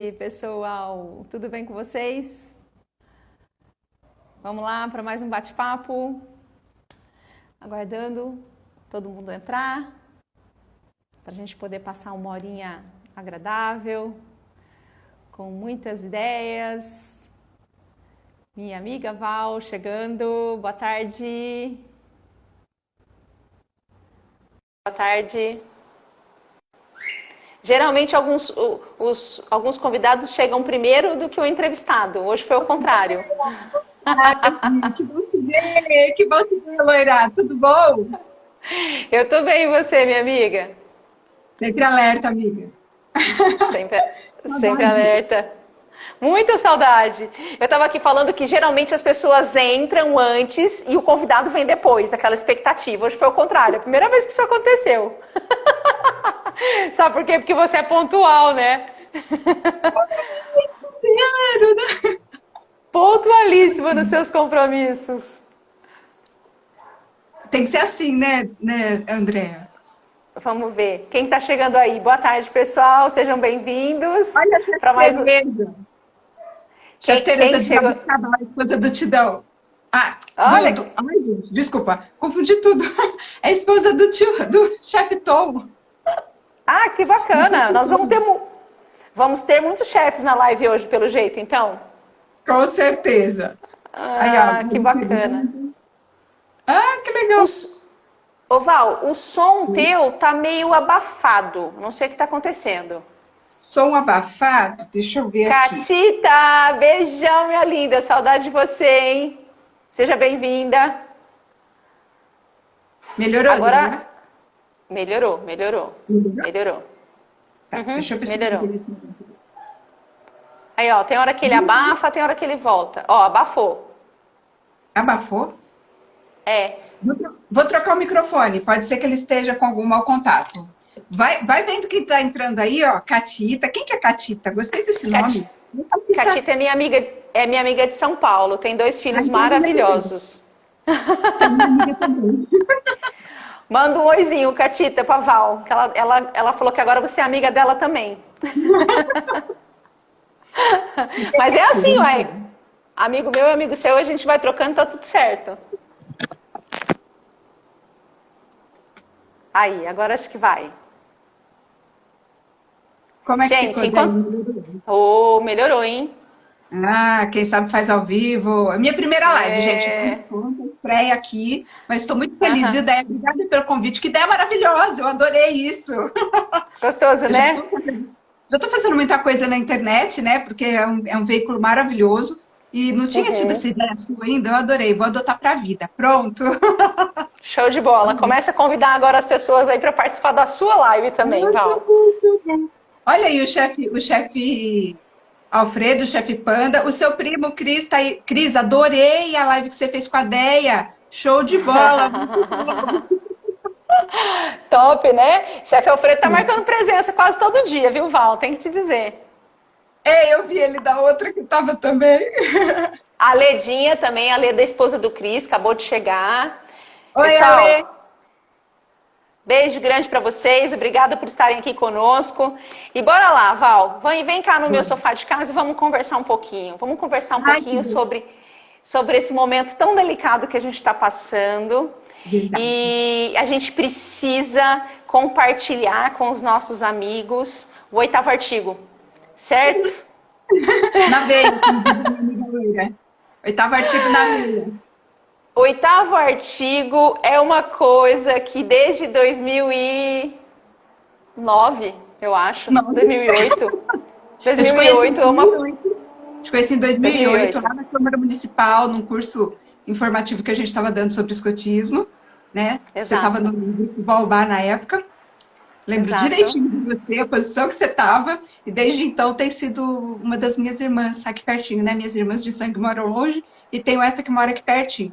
E aí, pessoal, tudo bem com vocês? Vamos lá para mais um bate-papo. Aguardando todo mundo entrar, para a gente poder passar uma horinha agradável, com muitas ideias. Minha amiga Val chegando, boa tarde. Boa tarde. Geralmente alguns convidados chegam primeiro do que o entrevistado. Hoje foi o contrário. Que bom te ver, que bom te ver, Loira. Tudo bom? Eu tô bem, e você, minha amiga? Sempre alerta, amiga. Sempre, sempre Saudade. alerta. Muita saudade. Eu estava aqui falando que geralmente as pessoas entram antes e o convidado vem depois, aquela expectativa. Hoje foi o contrário, é a primeira vez que isso aconteceu. Sabe por quê? Porque você é pontual, né? Claro, né? Pontualíssima nos seus compromissos. Tem que ser assim, né, Andréa? Vamos ver. Quem está chegando aí? Boa tarde, pessoal. Sejam bem-vindos Olha a chefe para mais um. Tereza. Chefe Quem Tereza de chegou? Jabuticaba, a esposa do Tidão. Ah, Olha, Ai, gente, desculpa, confundi tudo. É a esposa do tio, do chefe Tom. que bacana. Vamos ter muitos chefes na live hoje, pelo jeito, então. Com certeza. Aí, ó. Que bacana. Ah, que legal. Os... Ô Val, o som teu tá meio abafado. Não sei o que tá acontecendo. Som abafado, deixa eu ver aqui. Catita, beijão, minha linda. Saudade de você, hein? Seja bem-vinda. Melhorou, Agora, né? melhorou. Tá, deixa eu ver se eu Melhorou. consigo. Aí, ó, tem hora que ele abafa, tem hora que ele volta. Ó, abafou. Abafou? É. Vou trocar o microfone, pode ser que ele esteja com algum mau contato. Vai vendo quem está entrando aí, ó. Catita. Quem que é Catita? Gostei desse Cati- nome. Catita. Catita é minha amiga de São Paulo. Tem 2 Ai, filhos então é minha amiga maravilhosos. também. Manda um oizinho, Catita, pra Val. Que ela falou que agora você é amiga dela também. Mas é assim, ué. Amigo meu e amigo seu, a gente vai trocando, tá tudo certo. Aí, agora acho que vai. Como é que Gente, ficou? enquanto. Oh, melhorou, hein? Ah, quem sabe faz ao vivo. É minha primeira live, gente. É. Estreia aqui, mas estou muito feliz, viu, Aham. Déia? Obrigada pelo convite. Que ideia maravilhosa, eu adorei isso. Gostoso, Eu já né? estou fazendo muita coisa na internet, né? Porque é um veículo maravilhoso. E não tinha tido Uhum. essa ideia sua ainda, eu adorei. Vou adotar para a vida. Pronto. Show de bola. Começa a convidar agora as pessoas aí para participar da sua live também, Val. Olha aí o chefe Alfredo, o chefe Panda. O seu primo Cris tá aí. Cris, adorei a live que você fez com a Deia. Show de bola. Top, né? Chefe Alfredo tá marcando presença quase todo dia, viu, Val? Tem que te dizer. É, eu vi ele da outra que estava também. A Ledinha também, a Leda, esposa do Cris, acabou de chegar. Oi, Ale. Pessoal, beijo grande para vocês, obrigada por estarem aqui conosco. E bora lá, Val, vem cá no meu sofá de casa e vamos conversar um pouquinho. Vamos conversar um Ai, que pouquinho sobre esse momento tão delicado que a gente está passando. verdade. E a gente precisa compartilhar com os nossos amigos o 8º artigo, certo? Na veia, como diz a minha amiga Loira. Oitavo artigo na veia. O 8º artigo é uma coisa que desde 2009, eu acho, Não. 2008. Eu te conheci em 2008 é uma 2008. Te conheci em 2008, 2008. lá na Câmara Municipal, num curso informativo que a gente estava dando sobre escotismo, né? Você estava Exato. no grupo Baobá na época. Lembro Exato. direitinho de você, a posição que você estava, e desde então tem sido uma das minhas irmãs aqui pertinho, né? Minhas irmãs de sangue moram longe, e tenho essa que mora aqui pertinho.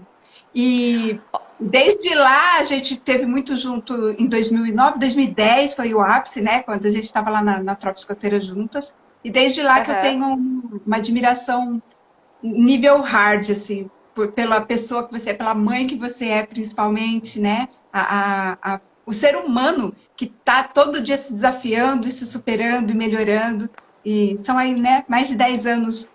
E desde lá a gente teve muito junto em 2009, 2010 foi o ápice, né? Quando a gente estava lá na Tropa Escoteira juntas. E desde lá que eu Aham. tenho uma admiração nível hard, assim, pela pessoa que você é, pela mãe que você é, principalmente, né? O ser humano que está todo dia se desafiando e se superando e melhorando. e são aí, né, mais de 10 anos.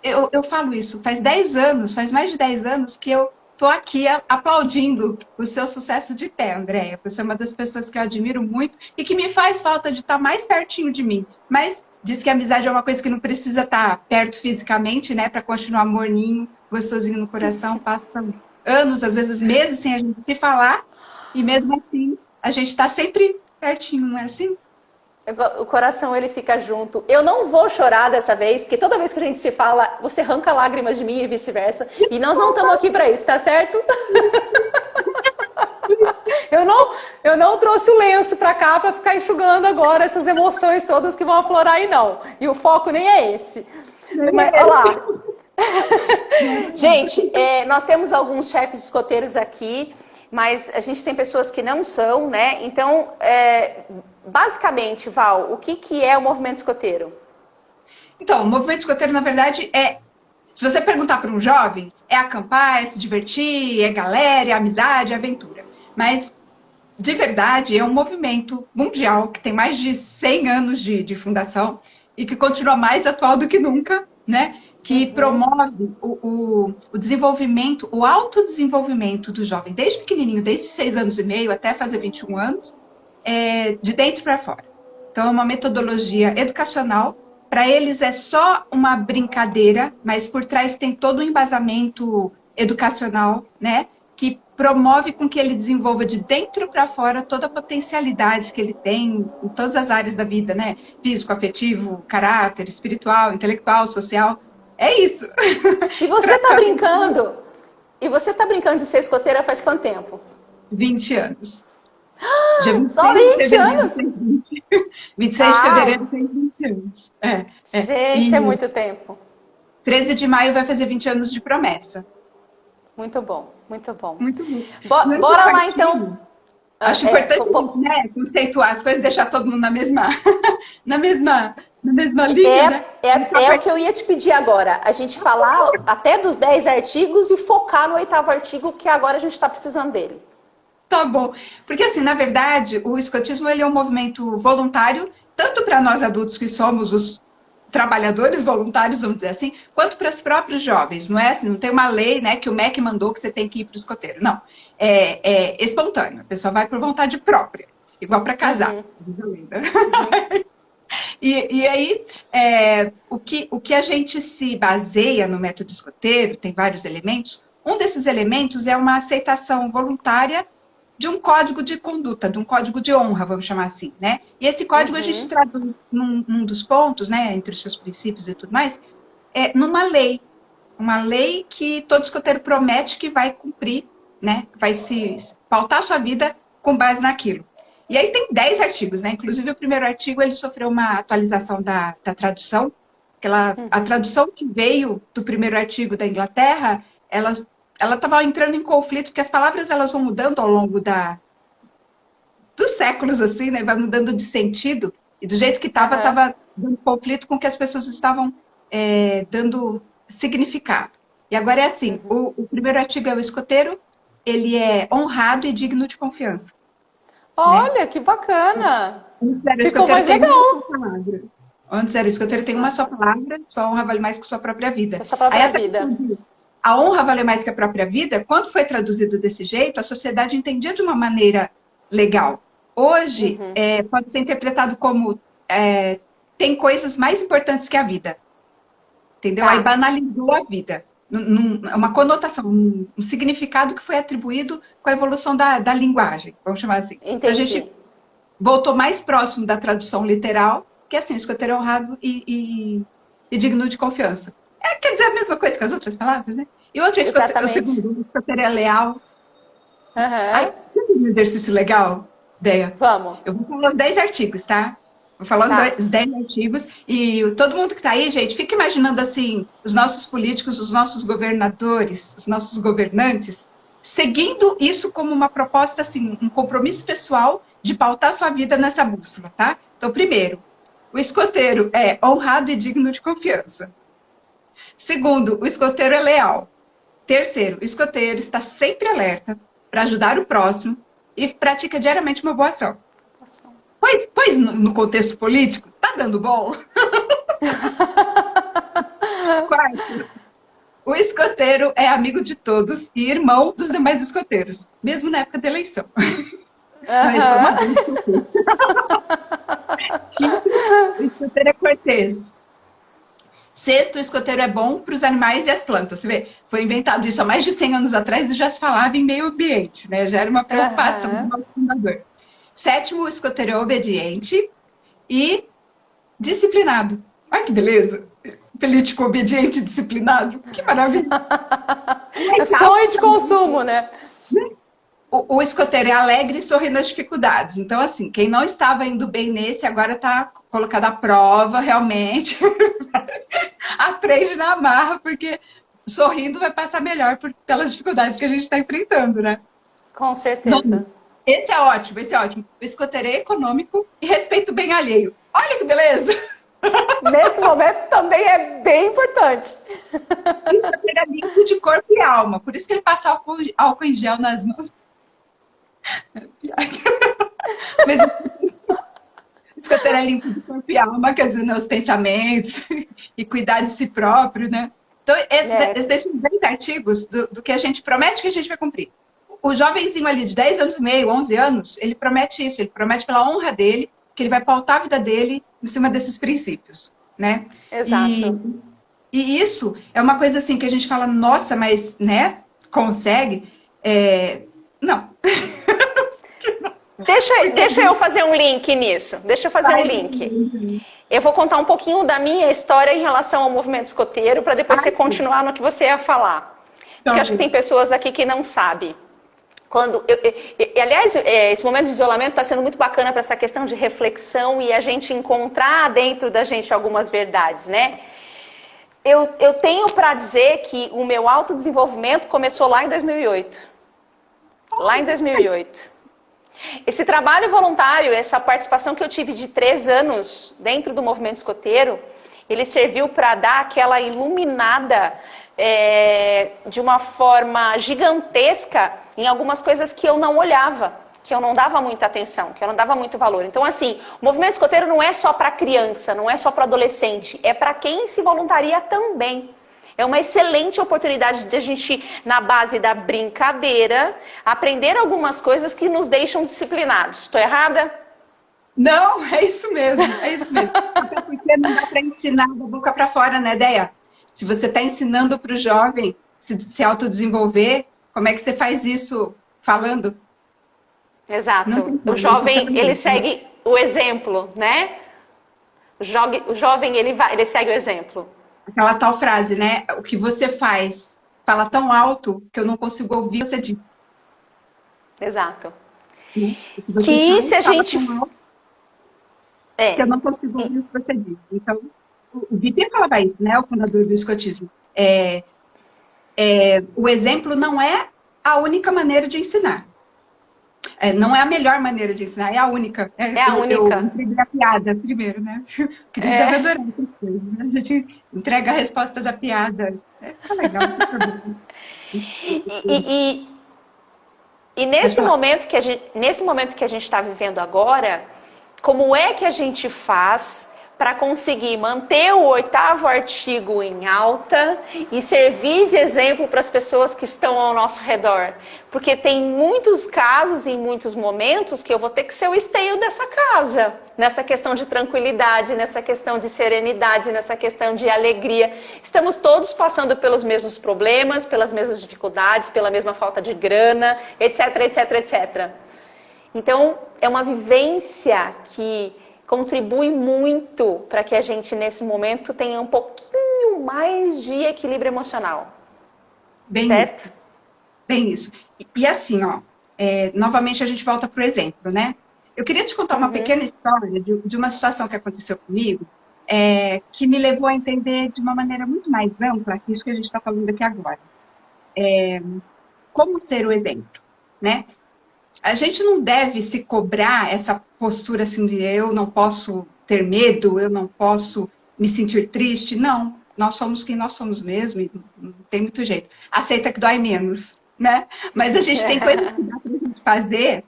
Eu falo isso, faz 10 anos, faz mais de 10 anos que eu tô aqui aplaudindo o seu sucesso de pé, Andréia. Você é uma das pessoas que eu admiro muito e que me faz falta de estar mais pertinho de mim. Mas diz que a amizade é uma coisa que não precisa estar perto fisicamente, né, para continuar morninho, gostosinho no coração. Passam anos, às vezes meses sem a gente se falar e mesmo assim a gente está sempre pertinho, não é assim? O coração, ele fica junto. Eu não vou chorar dessa vez, porque toda vez que a gente se fala, você arranca lágrimas de mim e vice-versa. E nós não estamos aqui para isso, tá certo? Eu não trouxe o lenço para cá para ficar enxugando agora essas emoções todas que vão aflorar aí, não. E o foco nem é esse. Mas, olha lá. Gente, nós temos alguns chefes escoteiros aqui, mas a gente tem pessoas que não são, né? Então, basicamente, Val, o que é o movimento escoteiro? Então, o movimento escoteiro, na verdade, se você perguntar para um jovem, é acampar, é se divertir, é galera, é amizade, é aventura. Mas, de verdade, é um movimento mundial que tem mais de 100 anos de fundação e que continua mais atual do que nunca, né? Que promove o desenvolvimento, o autodesenvolvimento do jovem, desde pequenininho, desde 6 anos e meio até fazer 21 anos, de dentro para fora. Então, é uma metodologia educacional. Para eles é só uma brincadeira, mas por trás tem todo um embasamento educacional, né? Que promove com que ele desenvolva de dentro para fora toda a potencialidade que ele tem em todas as áreas da vida, né? Físico, afetivo, caráter, espiritual, intelectual, social. É isso. E você tá brincando? E você tá brincando de ser escoteira faz quanto tempo? 20 anos. Dia 26 Só 20 anos? 26 de fevereiro tem 20 anos. Gente, é muito tempo. 13 de maio vai fazer 20 anos de promessa. Muito bom, muito bom. Muito bom. Bora lá, então. Acho importante, né, conceituar as coisas, deixar todo mundo na mesma linha, né? É o que eu ia te pedir agora. A gente falar até dos 10 artigos e focar no 8º artigo, que agora a gente está precisando dele. Tá bom. Porque, assim, na verdade, o escotismo ele é um movimento voluntário, tanto para nós adultos que somos os trabalhadores voluntários, vamos dizer assim, quanto para os próprios jovens. Não é assim, não tem uma lei, né, que o MEC mandou que você tem que ir para o escoteiro. Não. É espontâneo. A pessoa vai por vontade própria. Igual para casar. E aí, o que a gente se baseia no método escoteiro, tem vários elementos. Um desses elementos é uma aceitação voluntária de um código de conduta, de um código de honra, vamos chamar assim, né? E esse código a gente traduz num dos pontos, né, entre os seus princípios e tudo mais, numa lei. Uma lei que todo escoteiro promete que vai cumprir, né? Vai se pautar a sua vida com base naquilo. E aí tem 10 artigos, né? Inclusive o primeiro artigo ele sofreu uma atualização da tradução. A tradução que veio do primeiro artigo da Inglaterra, ela estava entrando em conflito, porque as palavras elas vão mudando ao longo dos séculos, assim, né? Vai mudando de sentido. E do jeito que estava dando conflito com que as pessoas estavam dando significado. E agora é assim, o primeiro artigo é o escoteiro, ele é honrado e digno de confiança. Olha, né? Que bacana! Ficou mais legal. Onde era o escoteiro tem uma só palavra, sua honra vale mais que sua própria vida. A sua própria vida. A honra vale mais que a própria vida, quando foi traduzido desse jeito, a sociedade entendia de uma maneira legal. Hoje, pode ser interpretado como tem coisas mais importantes que a vida. Entendeu? Aí banalizou a vida. Uma conotação, um significado que foi atribuído com a evolução da linguagem, vamos chamar assim. Entendi. Então, a gente voltou mais próximo da tradução literal, que é assim, escoteiro honrado e digno de confiança. Quer dizer a mesma coisa que as outras palavras, né? E outro, o segundo, o escoteiro é leal. Aí, um exercício legal, Deia? Vamos. Eu vou falar os 10 artigos, tá? Vou falar os 10 artigos. E todo mundo que está aí, gente, fica imaginando assim, os nossos políticos, os nossos governadores, os nossos governantes, seguindo isso como uma proposta, assim, um compromisso pessoal de pautar sua vida nessa bússola, tá? Então, primeiro, o escoteiro é honrado e digno de confiança. Segundo, o escoteiro é leal. Terceiro, o escoteiro está sempre alerta para ajudar o próximo e pratica diariamente uma boa ação. Pois no contexto político, tá dando bom? Quarto, o escoteiro é amigo de todos e irmão dos demais escoteiros, mesmo na época da eleição. Não, isso foi uma Aham. vez. Quinto, o escoteiro é cortês. Sexto, o escoteiro é bom para os animais e as plantas. Você vê, foi inventado isso há mais de 100 anos atrás e já se falava em meio ambiente, né? Já era uma preocupação do Aham. nosso fundador. Sétimo, o escoteiro é obediente e disciplinado. Olha que beleza! Político obediente e disciplinado. Que maravilha! É sonho de consumo, né? O escoteiro é alegre e sorri nas dificuldades. Então, assim, quem não estava indo bem nesse, agora está colocado à prova, realmente. Aprende na marra, porque sorrindo vai passar melhor pelas dificuldades que a gente está enfrentando, né? Com Nono, certeza. esse é ótimo, esse é ótimo. O escoteiro é econômico e respeita o bem alheio. Olha que beleza! Nesse momento também é bem importante. O escoteiro é limpo de corpo e alma. Por isso que ele passa álcool em gel nas mãos. Mas o escoteiro é limpo de corpo e alma, quer dizer, né, os pensamentos e cuidar de si próprio, né? Então, É, esses 10 artigos do que a gente promete que a gente vai cumprir. O jovenzinho ali de 10 anos e meio, 11 anos, ele promete isso, ele promete pela honra dele, que ele vai pautar a vida dele em cima desses princípios, né? E, exato. e isso é uma coisa assim que a gente fala, nossa, mas, né, consegue? Não. Deixa eu fazer um link nisso. Deixa eu fazer um link. Eu vou contar um pouquinho da minha história em relação ao movimento escoteiro, para depois você continuar no que você ia falar. Porque eu acho que tem pessoas aqui que não sabem. Aliás, esse momento de isolamento está sendo muito bacana para essa questão de reflexão e a gente encontrar dentro da gente algumas verdades, né? Eu tenho para dizer que o meu autodesenvolvimento começou lá em 2008. Lá em 2008. Esse trabalho voluntário, essa participação que eu tive de 3 anos dentro do movimento escoteiro, ele serviu para dar aquela iluminada de uma forma gigantesca em algumas coisas que eu não olhava, que eu não dava muita atenção, que eu não dava muito valor. Então, assim, o movimento escoteiro não é só para criança, não é só para adolescente, é para quem se voluntaria também. É uma excelente oportunidade de a gente, na base da brincadeira, aprender algumas coisas que nos deixam disciplinados. Estou errada? Não, é isso mesmo, é isso mesmo. Até porque não dá para ensinar da boca para fora, né, Deia? Se você está ensinando para o jovem se autodesenvolver, como é que você faz isso falando? Exato. O jovem, ele segue o exemplo, né? O jovem, ele segue o exemplo. Aquela tal frase, né? O que você faz fala tão alto que eu não consigo ouvir você dizer. Exato. Né? Que se a gente... Que eu não consigo ouvir o que você diz. Então, o Vitor falava isso, né? O fundador do escotismo. O exemplo não é a única maneira de ensinar. Não é a melhor maneira de ensinar, é a única. A única. Eu entreguei a piada primeiro, né? Cris deve adorar essas coisas, né? A gente entrega a resposta da piada. Fica legal. E nesse momento que a gente está vivendo agora, como é que a gente faz para conseguir manter o 8º artigo em alta e servir de exemplo para as pessoas que estão ao nosso redor? Porque tem muitos casos, em muitos momentos, que eu vou ter que ser o esteio dessa casa, nessa questão de tranquilidade, nessa questão de serenidade, nessa questão de alegria. Estamos todos passando pelos mesmos problemas, pelas mesmas dificuldades, pela mesma falta de grana, etc, etc, etc. Então, é uma vivência que contribui muito para que a gente, nesse momento, tenha um pouquinho mais de equilíbrio emocional. Bem certo? Isso. Bem isso. E assim, ó, novamente a gente volta para o exemplo, né? Eu queria te contar uma pequena história de uma situação que aconteceu comigo, que me levou a entender de uma maneira muito mais ampla isso que a gente está falando aqui agora. Como ser o exemplo, né? A gente não deve se cobrar essa postura assim de eu não posso ter medo, eu não posso me sentir triste. Não, nós somos quem nós somos mesmo e não tem muito jeito. Aceita que dói menos, né? Mas a gente tem coisas que dá pra gente fazer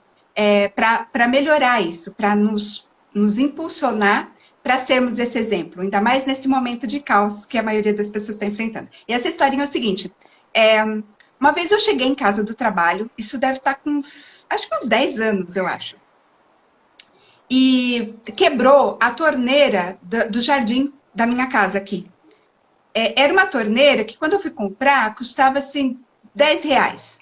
para melhorar isso, para nos impulsionar para sermos esse exemplo, ainda mais nesse momento de caos que a maioria das pessoas está enfrentando. E essa historinha é o seguinte, uma vez eu cheguei em casa do trabalho, isso deve estar com acho que uns 10 anos, eu acho, e quebrou a torneira do jardim da minha casa aqui. Era uma torneira que quando eu fui comprar, custava assim, R$10,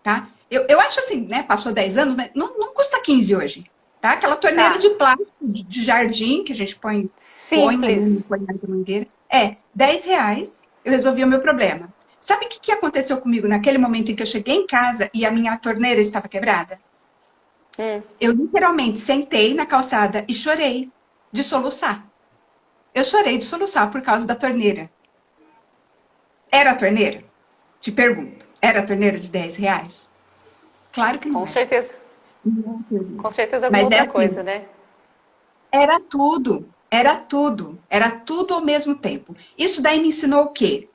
tá? Eu acho assim, né, passou 10 anos, mas não custa 15 hoje. Tá? Aquela torneira de plástico de jardim que a gente põe na mangueira. R$10, eu resolvi o meu problema. Sabe o que aconteceu comigo naquele momento em que eu cheguei em casa e a minha torneira estava quebrada? Eu literalmente sentei na calçada e chorei de soluçar. Eu chorei de soluçar por causa da torneira. Era a torneira? Te pergunto. Era a torneira de R$10? Claro que não. Com certeza. Com certeza alguma outra coisa, né? Era tudo ao mesmo tempo. Isso daí me ensinou o quê?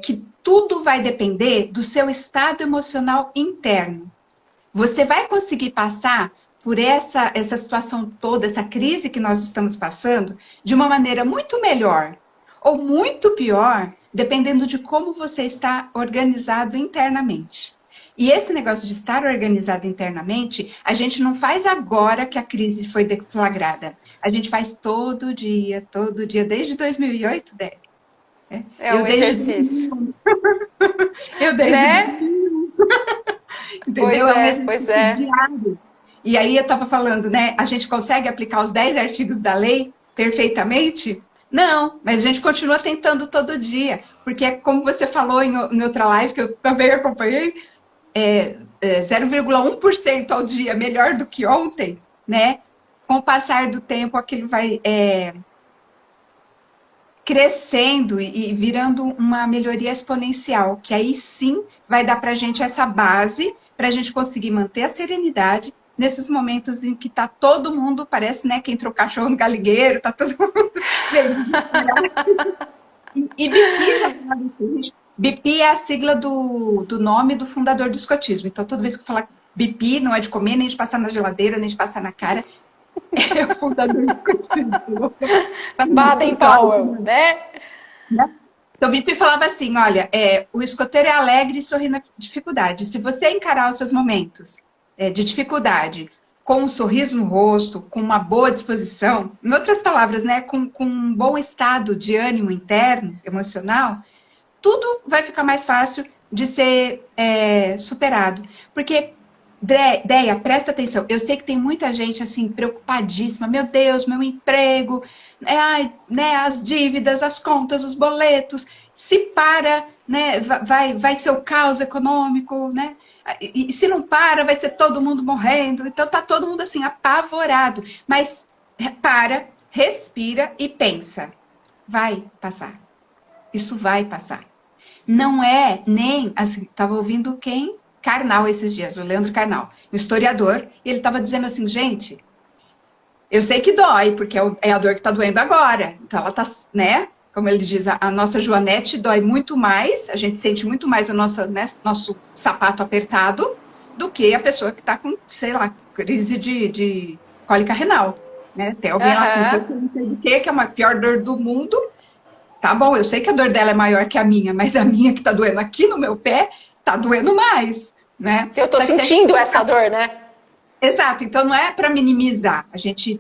Que tudo vai depender do seu estado emocional interno. Você vai conseguir passar por essa situação toda, essa crise que nós estamos passando, de uma maneira muito melhor ou muito pior, dependendo de como você está organizado internamente. E esse negócio de estar organizado internamente, a gente não faz agora que a crise foi deflagrada. A gente faz todo dia, desde 2008, Dé. Um exercício. Eu desde... Né? Entendeu? Pois é. Diário. E aí eu estava falando, né? A gente consegue aplicar os 10 artigos da lei perfeitamente? Não, mas a gente continua tentando todo dia. Porque, como você falou em outra live, que eu também acompanhei, 0,1% ao dia melhor do que ontem, né? Com o passar do tempo, aquilo vai crescendo e virando uma melhoria exponencial, que aí sim vai dar para a gente essa base, para a gente conseguir manter a serenidade nesses momentos em que tá todo mundo, parece, né, que entrou cachorro no galinheiro, tá todo mundo E BP já BP é a sigla do nome do fundador do escotismo. Então, toda vez que eu falar BP, não é de comer, nem de passar na geladeira, nem de passar na cara, é o fundador do escotismo. Baden-Powell, né? Então, BP falava assim, olha, o escoteiro é alegre e sorri na dificuldade. Se você encarar os seus momentos de dificuldade com um sorriso no rosto, com uma boa disposição, em outras palavras, né, com um bom estado de ânimo interno, emocional, tudo vai ficar mais fácil de ser superado. Porque, Deia, presta atenção, eu sei que tem muita gente assim, preocupadíssima, meu Deus, meu emprego, né, as dívidas, as contas, os boletos, se para, né, vai ser o caos econômico, né? E se não para, vai ser todo mundo morrendo. Então tá todo mundo assim, apavorado. Mas para, respira e pensa. Vai passar. Isso vai passar. Não é nem, assim, estava ouvindo quem? Karnal esses dias, o Leandro Karnal, um historiador, e ele estava dizendo assim, gente, eu sei que dói, porque é a dor que está doendo agora. Então ela está, né, como ele diz, a nossa Joanete dói muito mais, a gente sente muito mais o nosso sapato apertado do que a pessoa que está com, sei lá, crise de cólica renal, né? Tem alguém lá com não sei do que é a pior dor do mundo. Tá bom, eu sei que a dor dela é maior que a minha, mas a minha que tá doendo aqui no meu pé, tá doendo mais, né? Eu tô sentindo essa dor, né? Exato, então não é para minimizar, a gente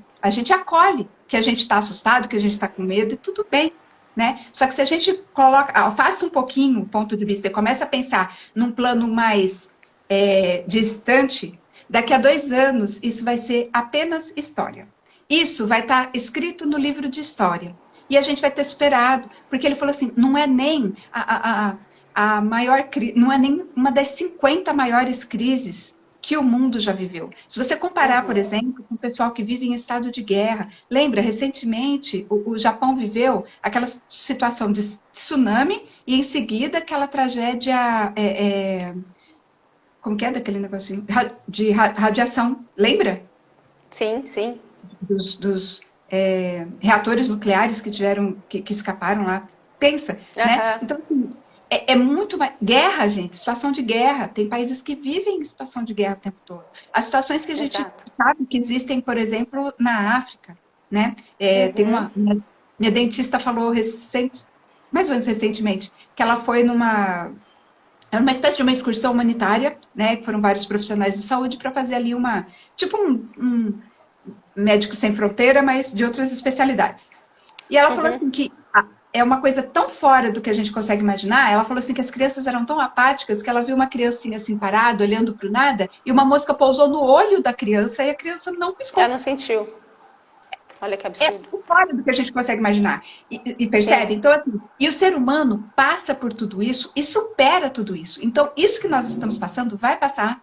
acolhe que a gente tá assustado, que a gente tá com medo, e tudo bem, né? Só que se a gente afasta um pouquinho o ponto de vista e começa a pensar num plano mais distante, daqui a 2 anos isso vai ser apenas história. Isso vai estar escrito no livro de história. E a gente vai ter superado, porque ele falou assim, não é nem a maior crise, não é nem uma das 50 maiores crises que o mundo já viveu. Se você comparar, por exemplo, com o pessoal que vive em estado de guerra, lembra, recentemente, o Japão viveu aquela situação de tsunami e, em seguida, aquela tragédia, como que é daquele negocinho? De radiação, lembra? Sim, sim. Dos reatores nucleares que escaparam lá. Pensa, né? Então, assim, é muito mais... Guerra, gente, situação de guerra. Tem países que vivem em situação de guerra o tempo todo. As situações que a gente Exato. sabe que existem, por exemplo, na África, né? Tem Uhum. minha dentista falou mais ou menos recentemente, que ela foi era uma espécie de uma excursão humanitária, né? Que foram vários profissionais de saúde para fazer ali tipo um médico sem fronteira, mas de outras especialidades. E ela falou assim que é uma coisa tão fora do que a gente consegue imaginar. Ela falou assim que as crianças eram tão apáticas que ela viu uma criancinha assim parada, olhando para o nada, e uma mosca pousou no olho da criança e a criança não piscou. Ela não sentiu. Olha que É absurdo. fora do que a gente consegue imaginar. E percebe? Sim. Então, assim, e o ser humano passa por tudo isso e supera tudo isso. Então, isso que nós estamos passando vai passar.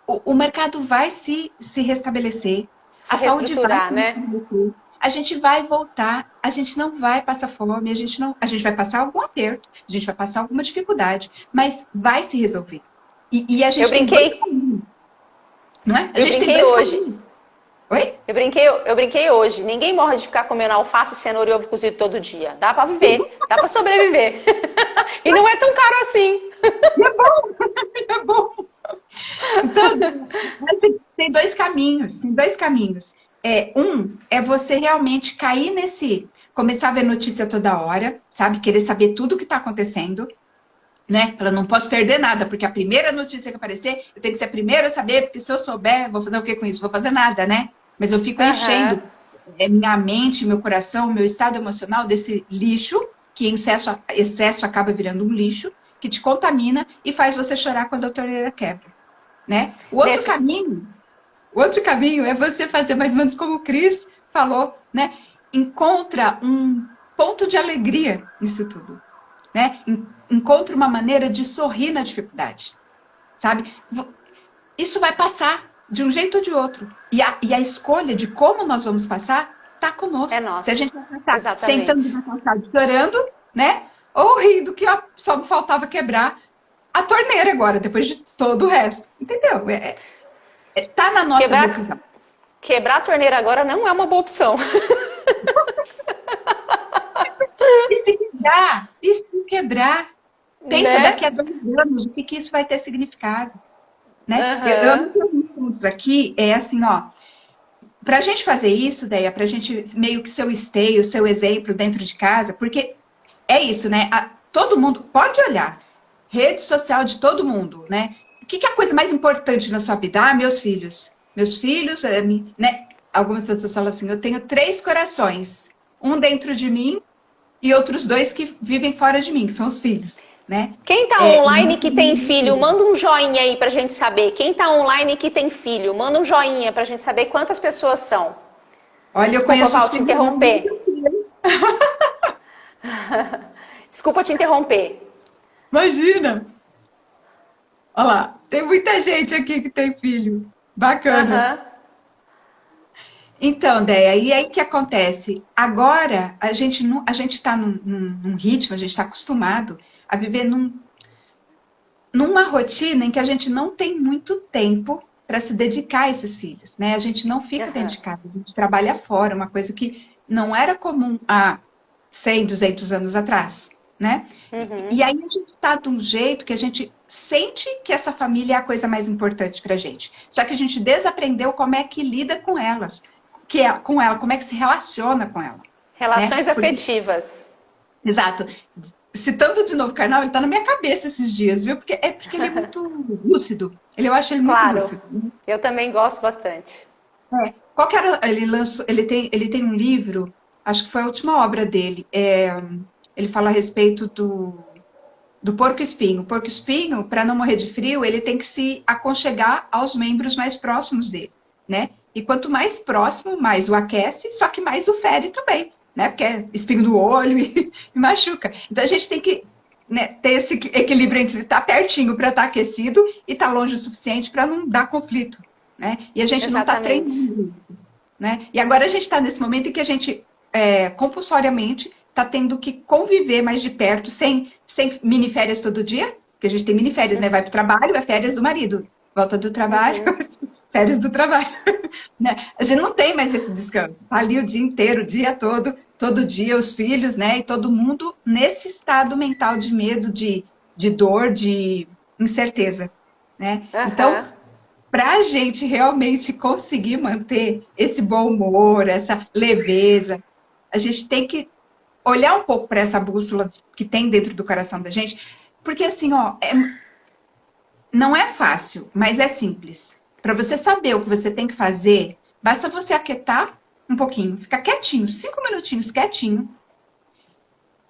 O mercado vai se restabelecer. Se A saúde vai reestruturar, se né? restabelecer. A gente vai voltar, a gente não vai passar fome, a gente vai passar algum aperto, a gente vai passar alguma dificuldade, mas vai se resolver. E a Eu gente tem dois brinquei, caminhos, não é? A eu gente tem brinquei dois hoje. caminhos. Oi? Eu brinquei hoje. Ninguém morre de ficar comendo alface, cenoura e ovo cozido todo dia. Dá pra viver, dá pra sobreviver. E não é tão caro assim. E é bom, é bom. Então, tem dois caminhos, tem dois caminhos. Um é você realmente cair começar a ver notícia toda hora, sabe? Querer saber tudo o que está acontecendo, né? Eu não posso perder nada, porque a primeira notícia que aparecer, eu tenho que ser a primeira a saber, porque se eu souber, vou fazer o que com isso? Vou fazer nada, né? Mas eu fico enchendo minha mente, meu coração, meu estado emocional desse lixo, que em excesso acaba virando um lixo, que te contamina e faz você chorar quando a torneira quebra, né? O outro caminho é você fazer mais ou menos como o Cris falou, né? Encontra um ponto de alegria nisso tudo, né? Encontra uma maneira de sorrir na dificuldade, sabe? Isso vai passar de um jeito ou de outro. E a escolha de como nós vamos passar está conosco. É nossa. Se a gente vai passar Exatamente. sentando na calçada chorando, né? Ou rindo que só me faltava quebrar a torneira agora, depois de todo o resto. Entendeu? Tá na nossa decisão. Quebrar a torneira agora não é uma boa opção. E se quebrar? Pensa Né? daqui a 2 anos, o que isso vai ter significado. Né? Uhum. Eu não tenho muito pontos aqui, é assim, ó. Pra gente fazer isso, Deia, pra gente meio que ser o esteio, seu exemplo dentro de casa, porque é isso, né? Todo mundo pode olhar. Rede social de todo mundo, né? O que é a coisa mais importante na sua vida? Ah, meus filhos. Meus filhos, né? Algumas pessoas falam assim, eu tenho 3 corações. Um dentro de mim e outros 2 que vivem fora de mim, que são os filhos, né? Quem tá online que tem filho, manda um joinha aí pra gente saber. Quem tá online que tem filho, manda um joinha pra gente saber quantas pessoas são. Olha, Desculpa, eu conheço Val, te interromper. Desculpa te interromper. Imagina! Olha lá, tem muita gente aqui que tem filho. Bacana. Uhum. Então, Déia, e aí o que acontece? Agora, a gente está num ritmo, a gente está acostumado a viver numa rotina em que a gente não tem muito tempo para se dedicar a esses filhos, né? A gente não fica dentro de casa, a gente trabalha fora, uma coisa que não era comum há 100, 200 anos atrás, né? E aí a gente está de um jeito que a gente sente que essa família é a coisa mais importante para a gente. Só que a gente desaprendeu como é que lida com elas, como é que se relaciona com ela. Relações né? afetivas. Exato. Citando de novo o Karnal, ele tá na minha cabeça esses dias, viu? Porque ele é muito lúcido. Eu acho ele muito lúcido. Eu também gosto bastante. Qual que era? Ele tem um livro, acho que foi a última obra dele. Ele fala a respeito do porco-espinho. O porco-espinho, para não morrer de frio, ele tem que se aconchegar aos membros mais próximos dele, né? E quanto mais próximo, mais o aquece, só que mais o fere também, né? Porque é espinho no olho e machuca. Então a gente tem que, né, ter esse equilíbrio entre estar pertinho para estar aquecido e estar longe o suficiente para não dar conflito, né? E a gente não está treinando, né? E agora a gente está nesse momento em que a gente compulsoriamente está tendo que conviver mais de perto, sem mini férias todo dia, porque a gente tem mini férias, né? Vai para o trabalho, é férias do marido, volta do trabalho, férias do trabalho. Né? A gente não tem mais esse descanso. Tá ali o dia inteiro, o dia todo dia, os filhos, né? E todo mundo nesse estado mental de medo de de dor, de incerteza, né? Aham. Então, para a gente realmente conseguir manter esse bom humor, essa leveza, a gente tem que olhar um pouco para essa bússola que tem dentro do coração da gente, porque assim, ó, não é fácil, mas é simples. Para você saber o que você tem que fazer, basta você aquietar um pouquinho, ficar quietinho, 5 minutinhos quietinho,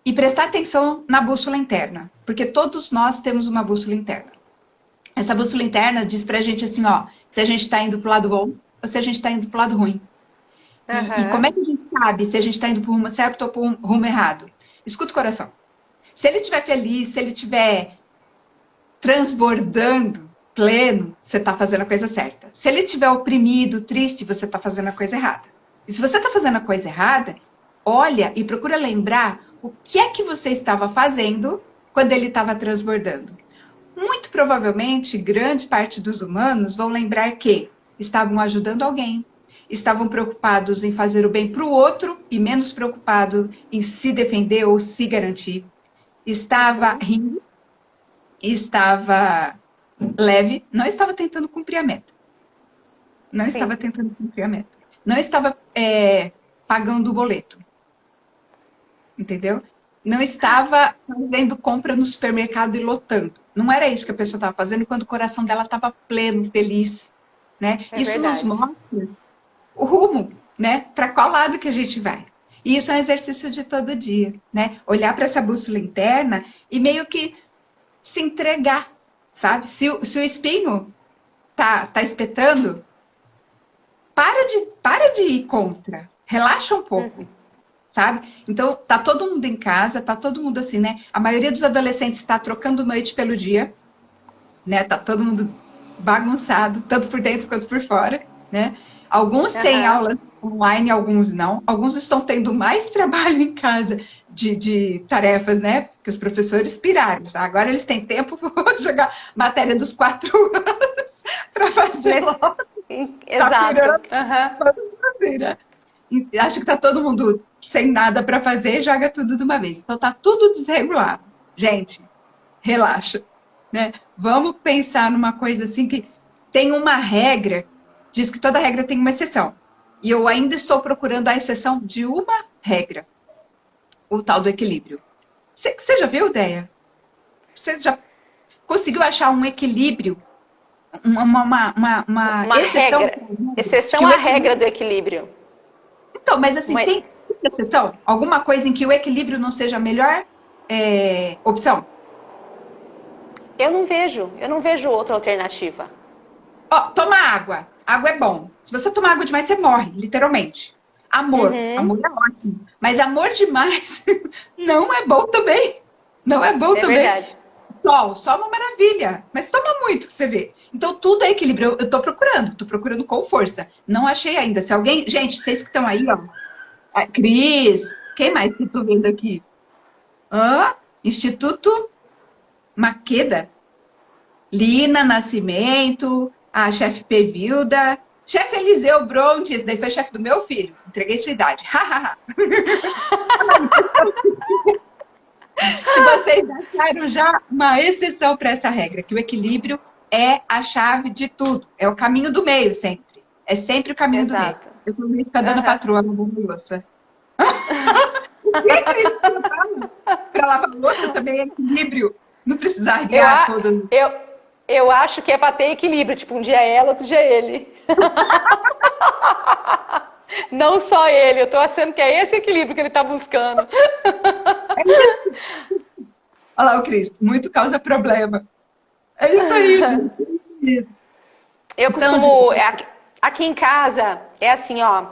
e prestar atenção na bússola interna, porque todos nós temos uma bússola interna. Essa bússola interna diz pra gente assim, ó, se a gente tá indo pro lado bom ou se a gente tá indo pro lado ruim. E como é que a gente sabe se a gente tá indo pro rumo certo ou pro rumo errado? Escuta o coração. Se ele estiver feliz, se ele estiver transbordando, pleno, você tá fazendo a coisa certa. Se ele estiver oprimido, triste, você tá fazendo a coisa errada. E se você tá fazendo a coisa errada, olha e procura lembrar o que é que você estava fazendo quando ele estava transbordando. Muito provavelmente, grande parte dos humanos vão lembrar que estavam ajudando alguém, estavam preocupados em fazer o bem para o outro e menos preocupados em se defender ou se garantir. Estava rindo, estava leve, não estava tentando cumprir a meta. Não Sim. estava tentando cumprir a meta. Não estava pagando o boleto. Entendeu? Não estava fazendo compra no supermercado e lotando. Não era isso que a pessoa estava fazendo quando o coração dela estava pleno, feliz. Né? Isso verdade. nos mostra o rumo, né? Para qual lado que a gente vai. E isso é um exercício de todo dia. Né? Olhar para essa bússola interna e meio que se entregar. Sabe? Se o espinho tá espetando, para de ir contra. Relaxa um pouco. Sabe? Então, tá todo mundo em casa, tá todo mundo assim, né? A maioria dos adolescentes está trocando noite pelo dia, né? Tá todo mundo bagunçado, tanto por dentro quanto por fora, né? Alguns têm aulas online, alguns não. Alguns estão tendo mais trabalho em casa de tarefas, né? Porque os professores piraram. Tá? Agora eles têm tempo para jogar matéria dos 4 anos para fazer logo. Exato. Tá acho que tá todo mundo sem nada para fazer e joga tudo de uma vez. Então tá tudo desregulado. Gente, relaxa, né? Vamos pensar numa coisa assim que tem uma regra, diz que toda regra tem uma exceção. E eu ainda estou procurando a exceção de uma regra, o tal do equilíbrio. Você já viu, Deia? Você já conseguiu achar um equilíbrio? Uma exceção? Regra. Exceção à regra do equilíbrio. Então, mas assim, tem exceção? Alguma coisa em que o equilíbrio não seja a melhor opção? Eu não vejo outra alternativa. Ó, toma água. Água é bom. Se você tomar água demais, você morre, literalmente. Amor. Amor é ótimo. Mas amor demais não é bom também. Não é bom também. Verdade. Sol é uma maravilha. Mas toma muito pra você ver. Então, tudo é equilíbrio. Eu tô procurando com força. Não achei ainda. Se alguém... Gente, vocês que estão aí, ó. A Cris. Quem mais que eu tô vendo aqui? Instituto Maqueda. Lina Nascimento. A chefe Pevilda. Chefe Eliseu Brontes. Daí foi chefe do meu filho. Entreguei sua idade. Se vocês acharam já uma exceção para essa regra, que o equilíbrio é a chave de tudo. É o caminho do meio sempre. É sempre o caminho do meio. Eu falei isso para a dona patroa no Bom Louça. Para lavar louça também é equilíbrio. Não precisar guiar todo. Eu acho que é para ter equilíbrio. Tipo, um dia é ela, outro dia é ele. Não só ele. Eu tô achando que é esse equilíbrio que ele tá buscando. Olha lá o Cris. Muito causa problema. É isso aí, gente. Eu costumo... Aqui em casa, é assim, ó...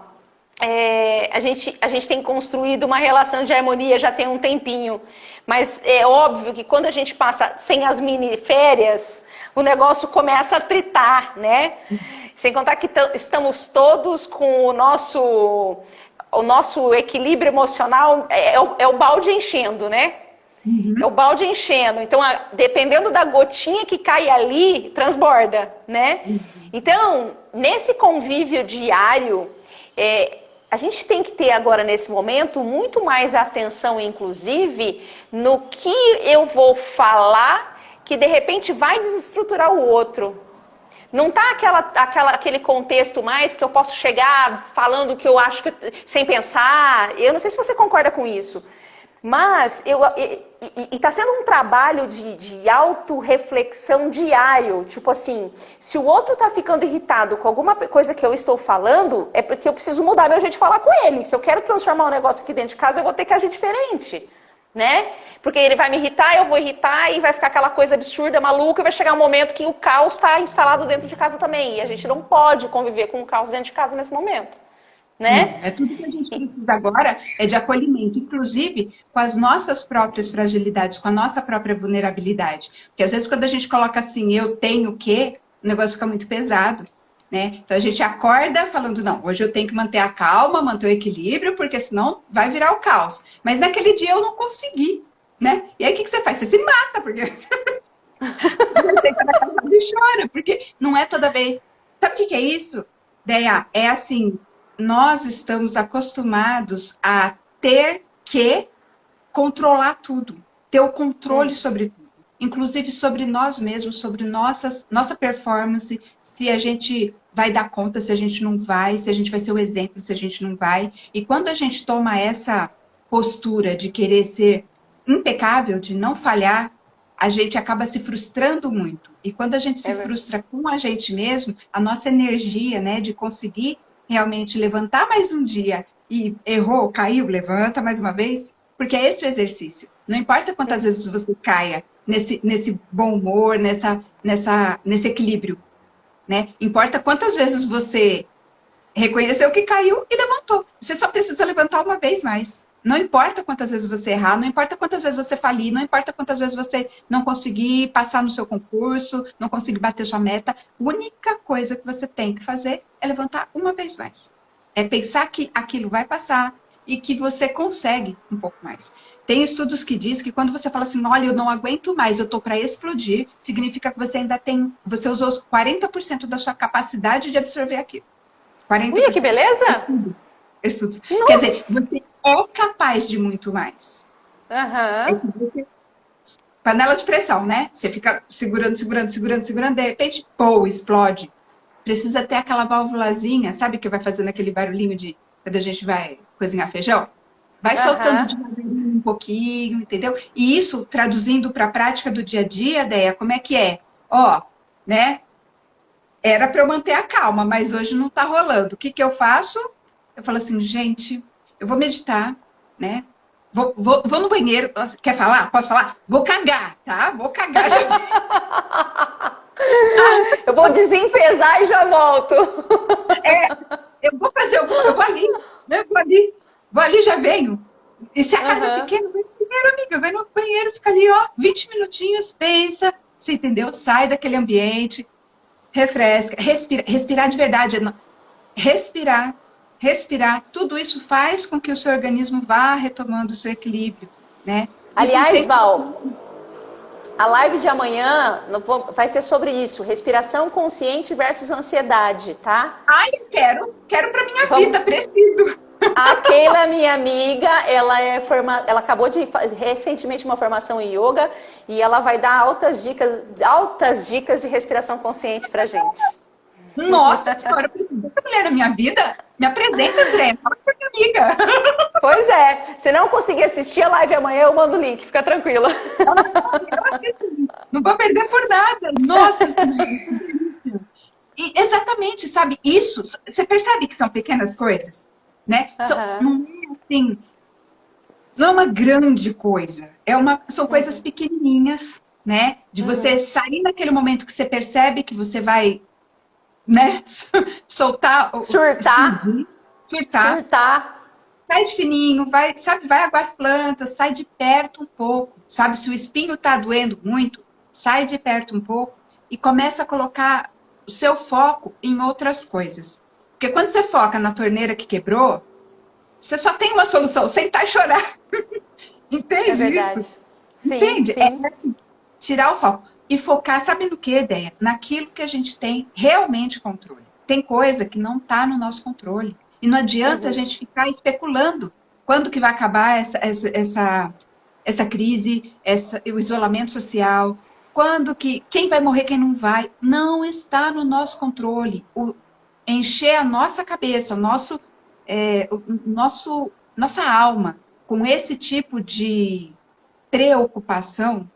a gente tem construído uma relação de harmonia já tem um tempinho. Mas é óbvio que quando a gente passa sem as mini férias, o negócio começa a tritar, né? Sem contar que estamos todos com o nosso equilíbrio emocional, é o balde enchendo, né? É o balde enchendo. Então, dependendo da gotinha que cai ali, transborda, né? Então, nesse convívio diário, a gente tem que ter agora, nesse momento, muito mais atenção, inclusive, no que eu vou falar que, de repente, vai desestruturar o outro. Não tá aquele contexto mais que eu posso chegar falando o que eu acho que, sem pensar. Eu não sei se você concorda com isso. Mas está sendo um trabalho de autorreflexão diário. Tipo assim, se o outro está ficando irritado com alguma coisa que eu estou falando, é porque eu preciso mudar meu jeito de falar com ele. Se eu quero transformar um negócio aqui dentro de casa, eu vou ter que agir diferente. Né? Porque ele vai me irritar, eu vou irritar e vai ficar aquela coisa absurda, maluca, e vai chegar um momento que o caos está instalado dentro de casa também. E a gente não pode conviver com o caos dentro de casa nesse momento. Né? É tudo que a gente precisa agora é de acolhimento, inclusive com as nossas próprias fragilidades, com a nossa própria vulnerabilidade. Porque às vezes quando a gente coloca assim, eu tenho que, o negócio fica muito pesado, né? Então a gente acorda falando, não, hoje eu tenho que manter a calma, manter o equilíbrio, porque senão vai virar o caos. Mas naquele dia eu não consegui, né? E aí o que você faz? Você se mata, porque você tem que na casa e chora, porque não é toda vez. Sabe o que é isso, Deia? É assim, nós estamos acostumados a ter que controlar tudo, ter o controle sobre tudo, inclusive sobre nós mesmos, sobre nossa performance, se a gente vai dar conta, se a gente não vai, se a gente vai ser o exemplo, se a gente não vai. E quando a gente toma essa postura de querer ser impecável, de não falhar, a gente acaba se frustrando muito. E quando a gente se frustra com a gente mesmo, a nossa energia, né, de conseguir realmente levantar mais um dia e errou, caiu, levanta mais uma vez, porque é esse o exercício. Não importa quantas vezes você caia nesse bom humor, nesse equilíbrio, né? Importa quantas vezes você reconheceu que caiu e levantou. Você só precisa levantar uma vez mais. Não importa quantas vezes você errar, não importa quantas vezes você falir, não importa quantas vezes você não conseguir passar no seu concurso, não conseguir bater sua meta. A única coisa que você tem que fazer é levantar uma vez mais. É pensar que aquilo vai passar e que você consegue um pouco mais. Tem estudos que dizem que quando você fala assim, olha, eu não aguento mais, eu tô para explodir, significa que você ainda tem, você usou 40% da sua capacidade de absorver aquilo. 40%. Ui, que beleza! Estudos. Quer dizer, você é capaz de muito mais. Panela de pressão, né? Você fica segurando, de repente, pô, explode. Precisa ter aquela válvulazinha, sabe que vai fazendo aquele barulhinho de quando a gente vai cozinhar feijão? Vai soltando devagarinho um pouquinho, entendeu? E isso, traduzindo para a prática do dia a dia, Deia, como é que é? Ó, né? Era para eu manter a calma, mas hoje não tá rolando. O que eu faço? Eu falo assim, gente, eu vou meditar, né? Vou no banheiro. Quer falar? Posso falar? Vou cagar, tá? Vou cagar já. Eu vou desenfesar e já volto. Eu vou fazer, eu vou ali, né? Vou ali, já venho. E se a casa é pequena, vai no banheiro, amiga, vai no banheiro, fica ali, ó, 20 minutinhos, pensa, você entendeu? Sai daquele ambiente, refresca, respirar de verdade, respirar, tudo isso faz com que o seu organismo vá retomando o seu equilíbrio, né? Aliás, Val, a live de amanhã vai ser sobre isso, respiração consciente versus ansiedade, tá? Ai, eu quero pra minha vida, preciso. A Keila, minha amiga, ela acabou de recentemente uma formação em yoga e ela vai dar altas dicas de respiração consciente pra gente. Nossa senhora, eu preciso dessa mulher na minha vida? Me apresenta, André, fala pra minha amiga. Pois é, se não conseguir assistir a live amanhã, eu mando o link, fica tranquila. Não vou perder por nada. Nossa senhora. E exatamente, sabe, isso, você percebe que são pequenas coisas, né? Não é assim, não é uma grande coisa, são coisas pequenininhas, né? De você sair naquele momento que você percebe que você vai, né, soltar, surtar. Sai de fininho, vai aguar as plantas, sai de perto um pouco, sabe? Se o espinho tá doendo muito, sai de perto um pouco e começa a colocar o seu foco em outras coisas. Porque quando você foca na torneira que quebrou, você só tem uma solução, sentar e chorar. Entende? É verdade. Isso? Sim, entende? sim. É tirar o foco e focar, sabe no que, ideia? Naquilo que a gente tem realmente controle. Tem coisa que não está no nosso controle. E não adianta a gente ficar especulando quando que vai acabar essa crise, o isolamento social, quem vai morrer, quem não vai. Não está no nosso controle. Encher a nossa cabeça, nossa alma com esse tipo de preocupação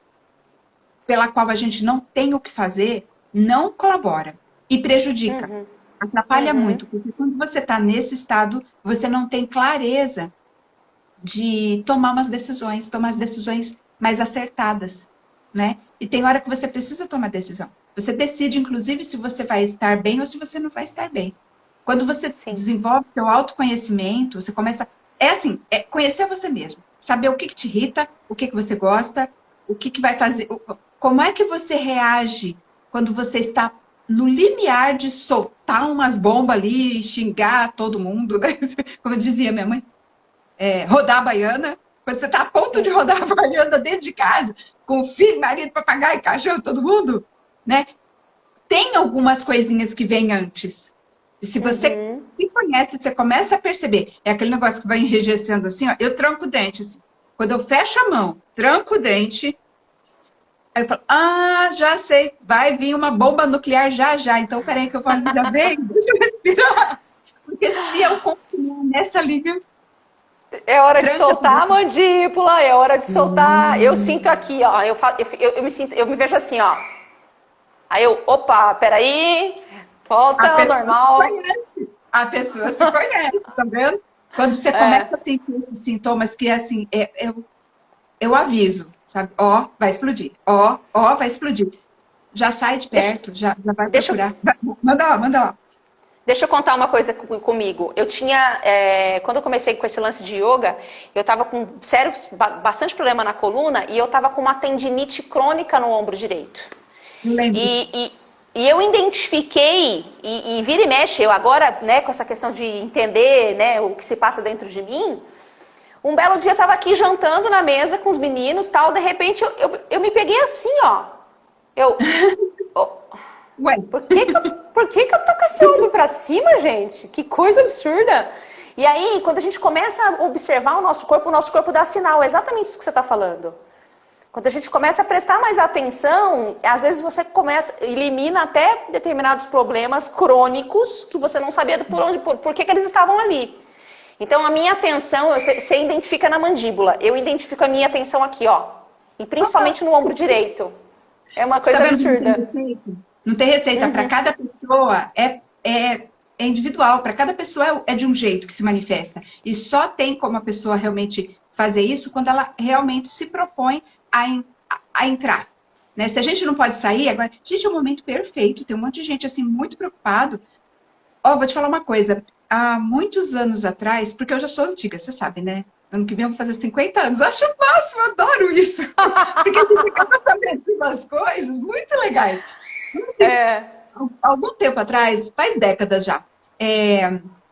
pela qual a gente não tem o que fazer, não colabora e prejudica. Atrapalha muito, porque quando você está nesse estado, você não tem clareza de tomar as decisões mais acertadas, né? E tem hora que você precisa tomar decisão. Você decide, inclusive, se você vai estar bem ou se você não vai estar bem. Quando você desenvolve seu autoconhecimento, você começa... conhecer você mesmo. Saber o que te irrita, o que você gosta, o que vai fazer... Como é que você reage quando você está no limiar de soltar umas bombas ali e xingar todo mundo, né? Como dizia minha mãe, rodar a baiana. Quando você está a ponto de rodar a baiana dentro de casa, com o filho, marido, papagaio, cachorro, todo mundo, né? Tem algumas coisinhas que vêm antes. E se você se conhece, você começa a perceber. É aquele negócio que vai enrijecendo assim, ó. Eu tranco o dente, assim. Quando eu fecho a mão, tranco o dente, aí eu falo, já sei, vai vir uma bomba nuclear já. Então, peraí que eu falo, já vem, deixa eu respirar. Porque se eu continuar nessa linha... É hora de soltar a mandíbula, é hora de soltar. Eu sinto aqui, ó, eu me vejo assim, ó. Aí opa, peraí, volta ao normal. A pessoa se conhece, tá vendo? Quando você começa a sentir esses sintomas que, assim, eu aviso, sabe? Vai explodir. Vai explodir. Já sai de perto, já vai procurar. Manda lá. Deixa eu contar uma coisa comigo. Eu tinha, quando eu comecei com esse lance de yoga, eu estava com bastante problema na coluna e eu estava com uma tendinite crônica no ombro direito. Lembro. E eu identifiquei, e vira e mexe, eu agora, né, com essa questão de entender, né, o que se passa dentro de mim, um belo dia eu estava aqui jantando na mesa com os meninos, tal, de repente eu me peguei assim, ó. Ué. Por que que eu tô com esse ombro pra cima, gente? Que coisa absurda. E aí, quando a gente começa a observar o nosso corpo dá sinal. É exatamente isso que você está falando. Quando a gente começa a prestar mais atenção, às vezes você elimina até determinados problemas crônicos que você não sabia por que eles estavam ali. Então, a minha atenção, você identifica na mandíbula. Eu identifico a minha atenção aqui, ó. E principalmente no ombro direito. É uma coisa absurda. Não tem receita. Para cada pessoa é individual. Para cada pessoa é de um jeito que se manifesta. E só tem como a pessoa realmente fazer isso quando ela realmente se propõe a entrar. Né? Se a gente não pode sair, agora... Gente, é um momento perfeito. Tem um monte de gente assim muito preocupado. Vou te falar uma coisa. Há muitos anos atrás, porque eu já sou antiga, você sabe, né? Ano que vem eu vou fazer 50 anos. Eu acho o máximo, eu adoro isso. Porque a gente acaba sabendo umas coisas muito legais. Algum tempo atrás, faz décadas já,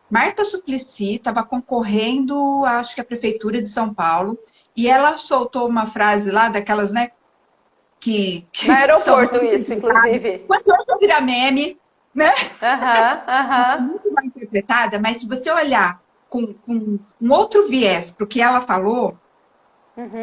Marta Suplicy estava concorrendo, acho que a Prefeitura de São Paulo, e ela soltou uma frase lá, daquelas, né, que no aeroporto isso, inclusive. Quando eu virar meme, né? Muito mal interpretada, mas se você olhar com um outro viés para o que ela falou,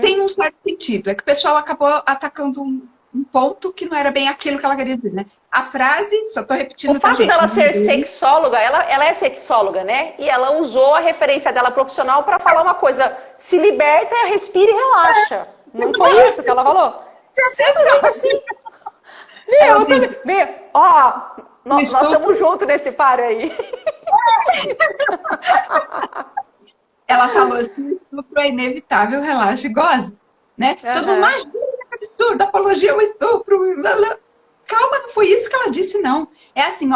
tem um certo sentido. É que o pessoal acabou atacando um ponto que não era bem aquilo que ela queria dizer, né? A frase, só estou repetindo... O fato dela ser sexóloga, ela é sexóloga, né? E ela usou a referência dela profissional para falar uma coisa. Se liberta, respira e relaxa. Não foi isso que ela falou? Simplesmente assim. Nós estamos juntos nesse par aí. Ela falou assim, estupro é inevitável, relaxa e goze. Né? Todo mundo, imagina, que absurdo, apologia ao estupro. Calma, não foi isso que ela disse, não. É assim,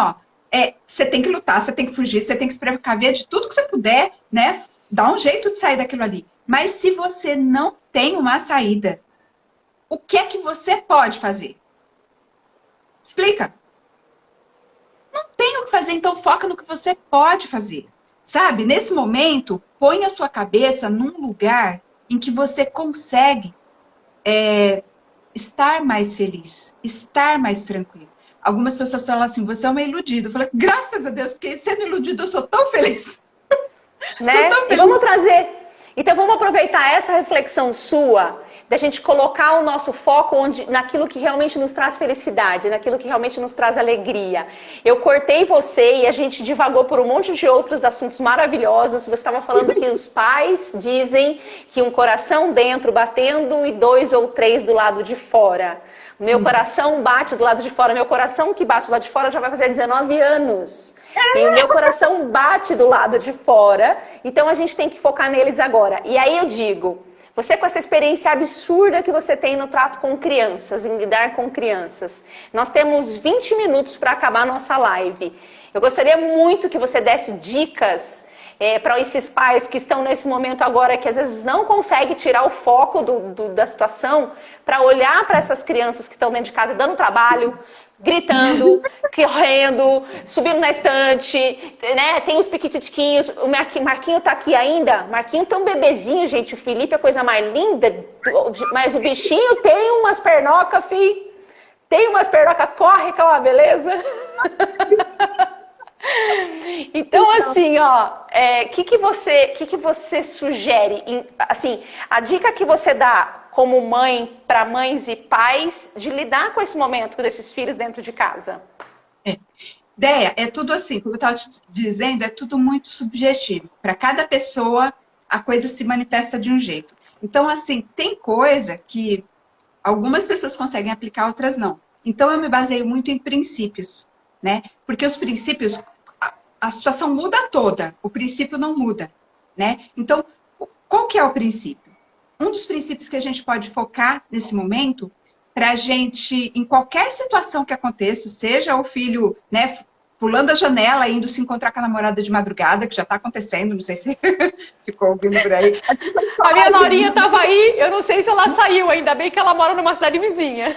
você tem que lutar, você tem que fugir, você tem que se precaver de tudo que você puder, né? Dá um jeito de sair daquilo ali. Mas se você não tem uma saída, o que é que você pode fazer? Explica. Não tem o que fazer, então foca no que você pode fazer. Sabe? Nesse momento, põe a sua cabeça num lugar em que você consegue estar mais feliz, estar mais tranquilo. Algumas pessoas falam assim, você é uma iludida. Eu falei, graças a Deus, porque sendo iludida eu sou tão feliz. né? E vamos trazer. Então vamos aproveitar essa reflexão sua, da gente colocar o nosso foco naquilo que realmente nos traz felicidade, naquilo que realmente nos traz alegria. Eu cortei você e a gente divagou por um monte de outros assuntos maravilhosos. Você estava falando que os pais dizem que um coração dentro batendo e 2 ou 3 do lado de fora. Meu coração bate do lado de fora. Meu coração que bate do lado de fora já vai fazer 19 anos. E o meu coração bate do lado de fora. Então a gente tem que focar neles agora. E aí eu digo, você com essa experiência absurda que você tem no trato com crianças, em lidar com crianças. Nós temos 20 minutos para acabar a nossa live. Eu gostaria muito que você desse dicas para esses pais que estão nesse momento agora, que às vezes não conseguem tirar o foco da situação, para olhar para essas crianças que estão dentro de casa dando trabalho, gritando, correndo, subindo na estante, né? Tem os piquititiquinhos. O Marquinho tá aqui ainda. Marquinho tem um bebezinho, gente. O Felipe é a coisa mais linda, mas o bichinho tem umas pernocas, fi. Tem umas pernocas, corre que é uma beleza. Então, assim, ó, que você sugere? Assim, a dica que você dá como mãe para mães e pais de lidar com esse momento desses filhos dentro de casa? Ideia, é tudo assim, como eu estava te dizendo, é tudo muito subjetivo. Para cada pessoa, a coisa se manifesta de um jeito. Então, assim, tem coisa que algumas pessoas conseguem aplicar, outras não. Então, eu me baseio muito em princípios, né? Porque os princípios, a situação muda toda, o princípio não muda, né? Então, qual que é o princípio? Um dos princípios que a gente pode focar nesse momento, para a gente, em qualquer situação que aconteça, seja o filho, né, pulando a janela, indo se encontrar com a namorada de madrugada, que já está acontecendo, não sei se ficou ouvindo por aí. A minha norinha estava aí, eu não sei se ela saiu, ainda bem que ela mora numa cidade vizinha.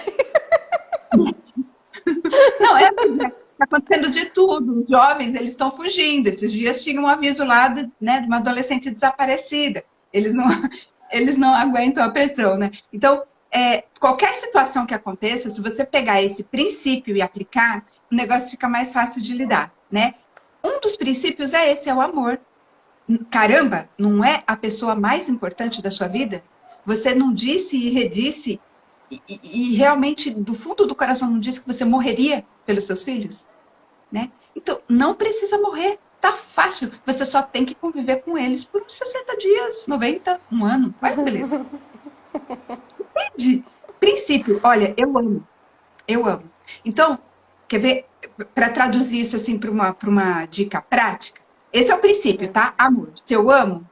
Não, está acontecendo de tudo. Os jovens, eles estão fugindo. Esses dias tinha um aviso lá de uma adolescente desaparecida. Eles não aguentam a pressão, né? Então, qualquer situação que aconteça, se você pegar esse princípio e aplicar, o negócio fica mais fácil de lidar, né? Um dos princípios é o amor. Caramba, não é a pessoa mais importante da sua vida? Você não disse e redisse e realmente, do fundo do coração, não disse que você morreria pelos seus filhos? Né? Então, não precisa morrer. Tá fácil. Você só tem que conviver com eles por uns 60 dias, 90, um ano. Vai, beleza. Entende? Princípio. Olha, eu amo. Eu amo. Então, quer ver? Para traduzir isso assim para uma dica prática. Esse é o princípio, tá? Amor. Se eu amo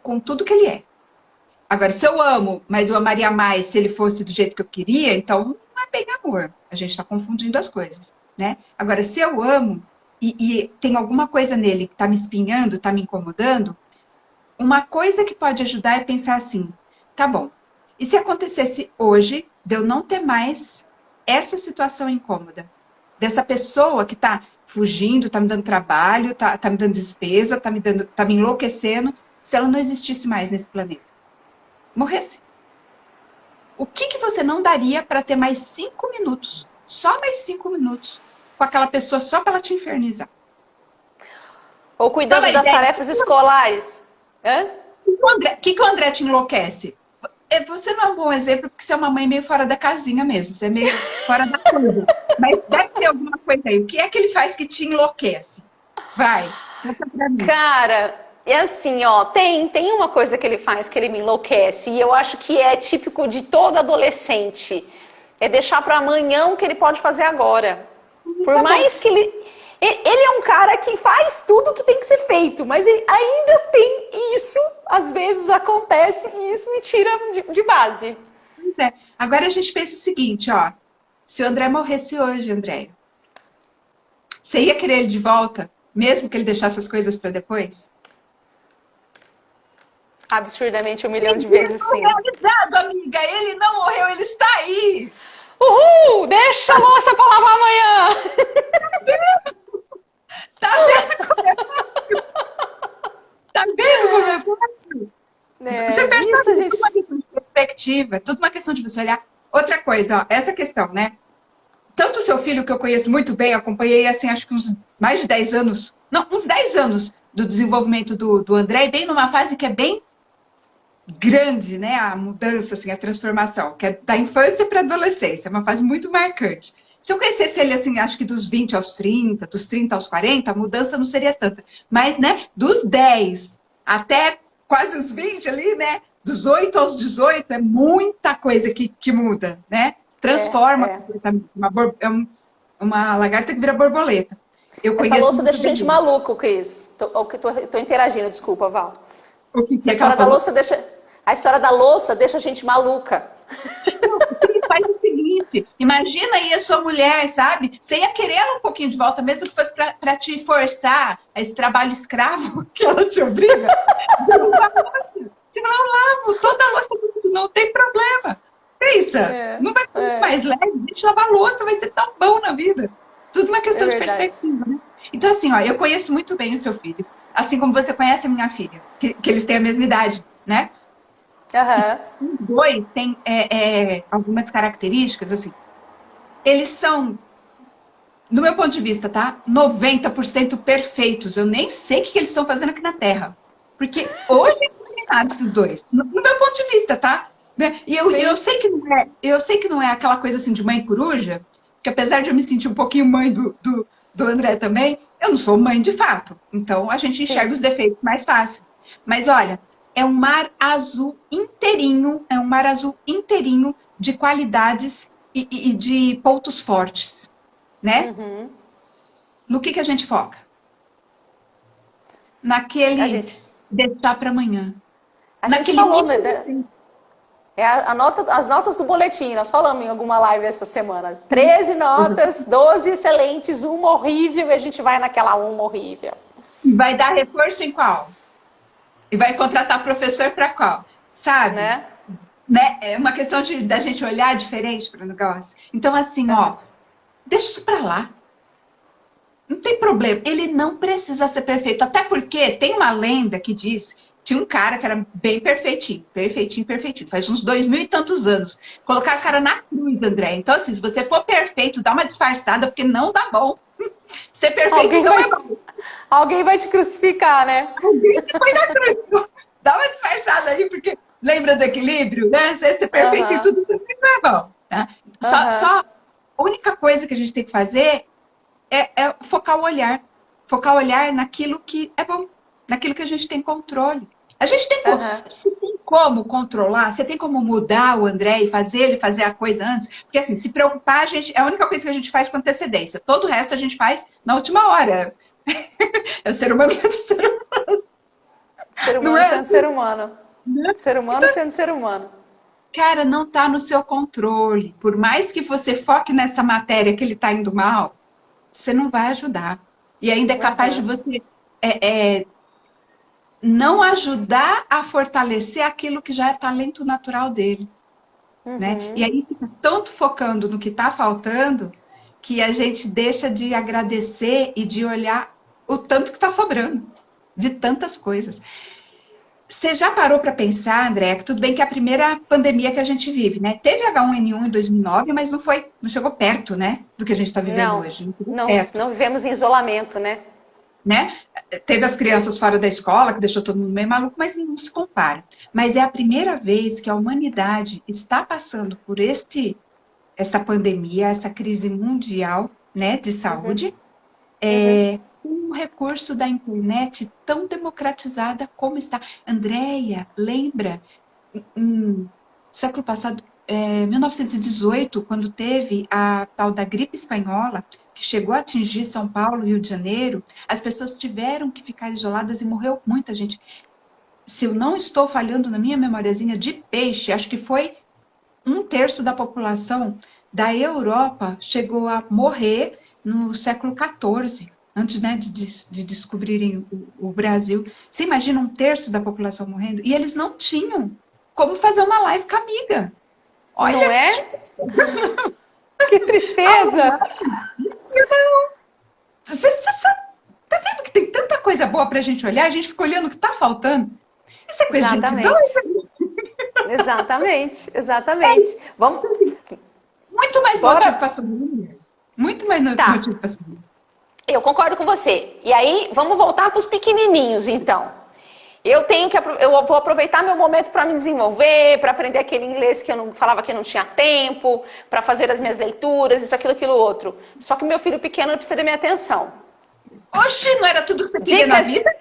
com tudo que ele é. Agora, se eu amo, mas eu amaria mais se ele fosse do jeito que eu queria, então não é bem amor. A gente está confundindo as coisas, né? Agora, se eu amo e tem alguma coisa nele que está me espinhando, está me incomodando, uma coisa que pode ajudar é pensar assim, tá bom, e se acontecesse hoje de eu não ter mais essa situação incômoda? Dessa pessoa que está fugindo, está me dando trabalho, tá me dando despesa, tá me enlouquecendo, se ela não existisse mais nesse planeta? Morresse. O que você não daria para ter mais 5 minutos? Só mais 5 minutos com aquela pessoa só para ela te infernizar? Ou cuidando das tarefas escolares. O que o André te enlouquece? Você não é um bom exemplo porque você é uma mãe meio fora da casinha mesmo. Você é meio fora da coisa. Mas deve ter alguma coisa aí. O que é que ele faz que te enlouquece? Vai, conta pra mim. Cara, é assim, ó, tem uma coisa que ele faz que ele me enlouquece. E eu acho que é típico de todo adolescente. É deixar para amanhã o que ele pode fazer agora. Por mais que ele é um cara que faz tudo que tem que ser feito, mas ele ainda tem isso, às vezes acontece e isso me tira de base. Pois é. Agora a gente pensa o seguinte, ó. Se o André morresse hoje, André, você ia querer ele de volta, mesmo que ele deixasse as coisas para depois? Absurdamente 1 milhão de vezes sim. Realizado, amiga, ele não morreu, ele está aí. Uhul! Deixa a louça para lavar amanhã! Tá vendo como é fácil? Tá vendo como é fácil? Você percebe isso, que é gente. tudo uma questão de perspectiva, é tudo uma questão de você olhar. Outra coisa, ó, essa questão, né? Tanto o seu filho, que eu conheço muito bem, acompanhei assim, acho que uns mais de 10 anos, não, uns 10 anos, do desenvolvimento do André, e bem numa fase que é bem grande, né? A mudança, assim, a transformação, que é da infância para a adolescência, é uma fase muito marcante. Se eu conhecesse ele, assim, acho que dos 20 aos 30, dos 30 aos 40, a mudança não seria tanta. Mas, né, dos 10 até quase os 20 ali, né? Dos 8 aos 18, é muita coisa que muda, né? Transforma completamente. Uma lagarta que vira borboleta. Eu Essa conheço louça muito deixa a gente bem. maluco, Cris. Tô interagindo, desculpa, Val. O que A é que ela história da falou? louça deixa... A história da louça deixa a gente maluca. Ele faz o seguinte, imagina aí a sua mulher, sabe? Você ia querer ela um pouquinho de volta, mesmo que fosse para te forçar a esse trabalho escravo que ela te obriga. Você fala, eu lavo toda a louça do mundo, não tem problema. Pensa, não vai ser muito mais leve, deixa lavar a louça, vai ser tão bom na vida. Tudo uma questão de perspectiva, né? Então, assim, ó, eu conheço muito bem o seu filho, assim como você conhece a minha filha, que eles têm a mesma idade, né? Os dois têm algumas características, assim. Eles são, no meu ponto de vista, tá? 90% perfeitos. Eu nem sei o que eles estão fazendo aqui na Terra. Porque hoje são combinados os dois. No meu ponto de vista, tá? Né? E eu sei que não é aquela coisa assim de mãe coruja, porque apesar de eu me sentir um pouquinho mãe do André também, eu não sou mãe de fato. Então a gente enxerga os defeitos mais fácil. Mas olha, é um mar azul inteirinho, de qualidades e de pontos fortes, né? No que a gente foca? Naquele deixar para amanhã. A gente falou, né? As notas do boletim, nós falamos em alguma live essa semana. 13 notas, 12 excelentes, uma horrível, e a gente vai naquela uma horrível. Vai dar reforço em qual? E vai contratar professor para qual? Sabe? Né? É uma questão da gente olhar diferente para o negócio. Então, assim, ó, deixa isso para lá. Não tem problema. Ele não precisa ser perfeito. Até porque tem uma lenda que diz... Tinha um cara que era bem perfeitinho. Faz uns 2000 e tantos anos. Colocar a cara na cruz, André. Então, assim, se você for perfeito, dá uma disfarçada, porque não dá bom. Ser perfeito é bom. Alguém vai te crucificar, né? Alguém te põe na cruz. Dá uma disfarçada aí, porque lembra do equilíbrio, né? Ser perfeito em tudo não é bom. Tá? Só a única coisa que a gente tem que fazer é focar o olhar. Focar o olhar naquilo que é bom. Naquilo que a gente tem controle. A gente tem como. Você tem como controlar? Você tem como mudar o André e fazer ele fazer a coisa antes? Porque assim, se preocupar, é a única coisa que a gente faz com antecedência. Todo o resto a gente faz na última hora. É o ser humano sendo ser humano. Ser humano sendo ser humano. Ser humano sendo ser humano. Cara, não está no seu controle. Por mais que você foque nessa matéria que ele está indo mal, você não vai ajudar. E ainda é capaz de você não ajudar a fortalecer aquilo que já é talento natural dele. Né? E aí fica tanto focando no que está faltando que a gente deixa de agradecer e de olhar o tanto que está sobrando de tantas coisas. Você já parou para pensar, André, que tudo bem que é a primeira pandemia que a gente vive, né? Teve H1N1 em 2009, mas não chegou perto, né, do que a gente está vivendo hoje. Não vivemos em isolamento, né? Teve as crianças fora da escola, que deixou todo mundo meio maluco, mas não se compara. Mas é a primeira vez que a humanidade está passando por essa pandemia, essa crise mundial, né, de saúde, com um recurso da internet tão democratizada como está. Andréia, lembra, no século passado, 1918, quando teve a tal da gripe espanhola, que chegou a atingir São Paulo e Rio de Janeiro, as pessoas tiveram que ficar isoladas e morreu muita gente. Se eu não estou falhando na minha memoriazinha de peixe, acho que foi 1/3 da população da Europa chegou a morrer no século XIV, antes, né, de descobrirem o Brasil. Você imagina 1/3 da população morrendo? E eles não tinham como fazer uma live com a amiga. Olha, não é? Que tristeza! Você tá vendo que tem tanta coisa boa pra gente olhar, a gente fica olhando o que tá faltando. Isso é coisa de gente doida. Exatamente. Vamos... Muito mais motivo pra subir. Muito mais motivo pra subir. Eu concordo com você. E aí, vamos voltar para os pequenininhos, então. Eu vou aproveitar meu momento para me desenvolver, para aprender aquele inglês que eu não falava que não tinha tempo, para fazer as minhas leituras, isso, aquilo, outro. Só que meu filho pequeno precisa da minha atenção. Oxe, não era tudo que você queria na vida?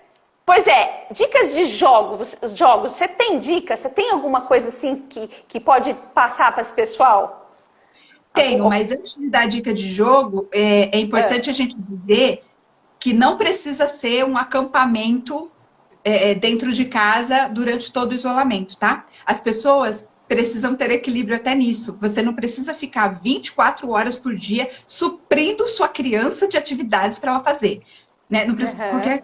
Pois é, dicas de jogos, você tem dicas? Você tem alguma coisa assim que pode passar para esse pessoal? Tenho, mas antes de dar dica de jogo, é importante a gente dizer que não precisa ser um acampamento dentro de casa durante todo o isolamento, tá? As pessoas precisam ter equilíbrio até nisso. Você não precisa ficar 24 horas por dia suprindo sua criança de atividades para ela fazer, né? Não precisa, porque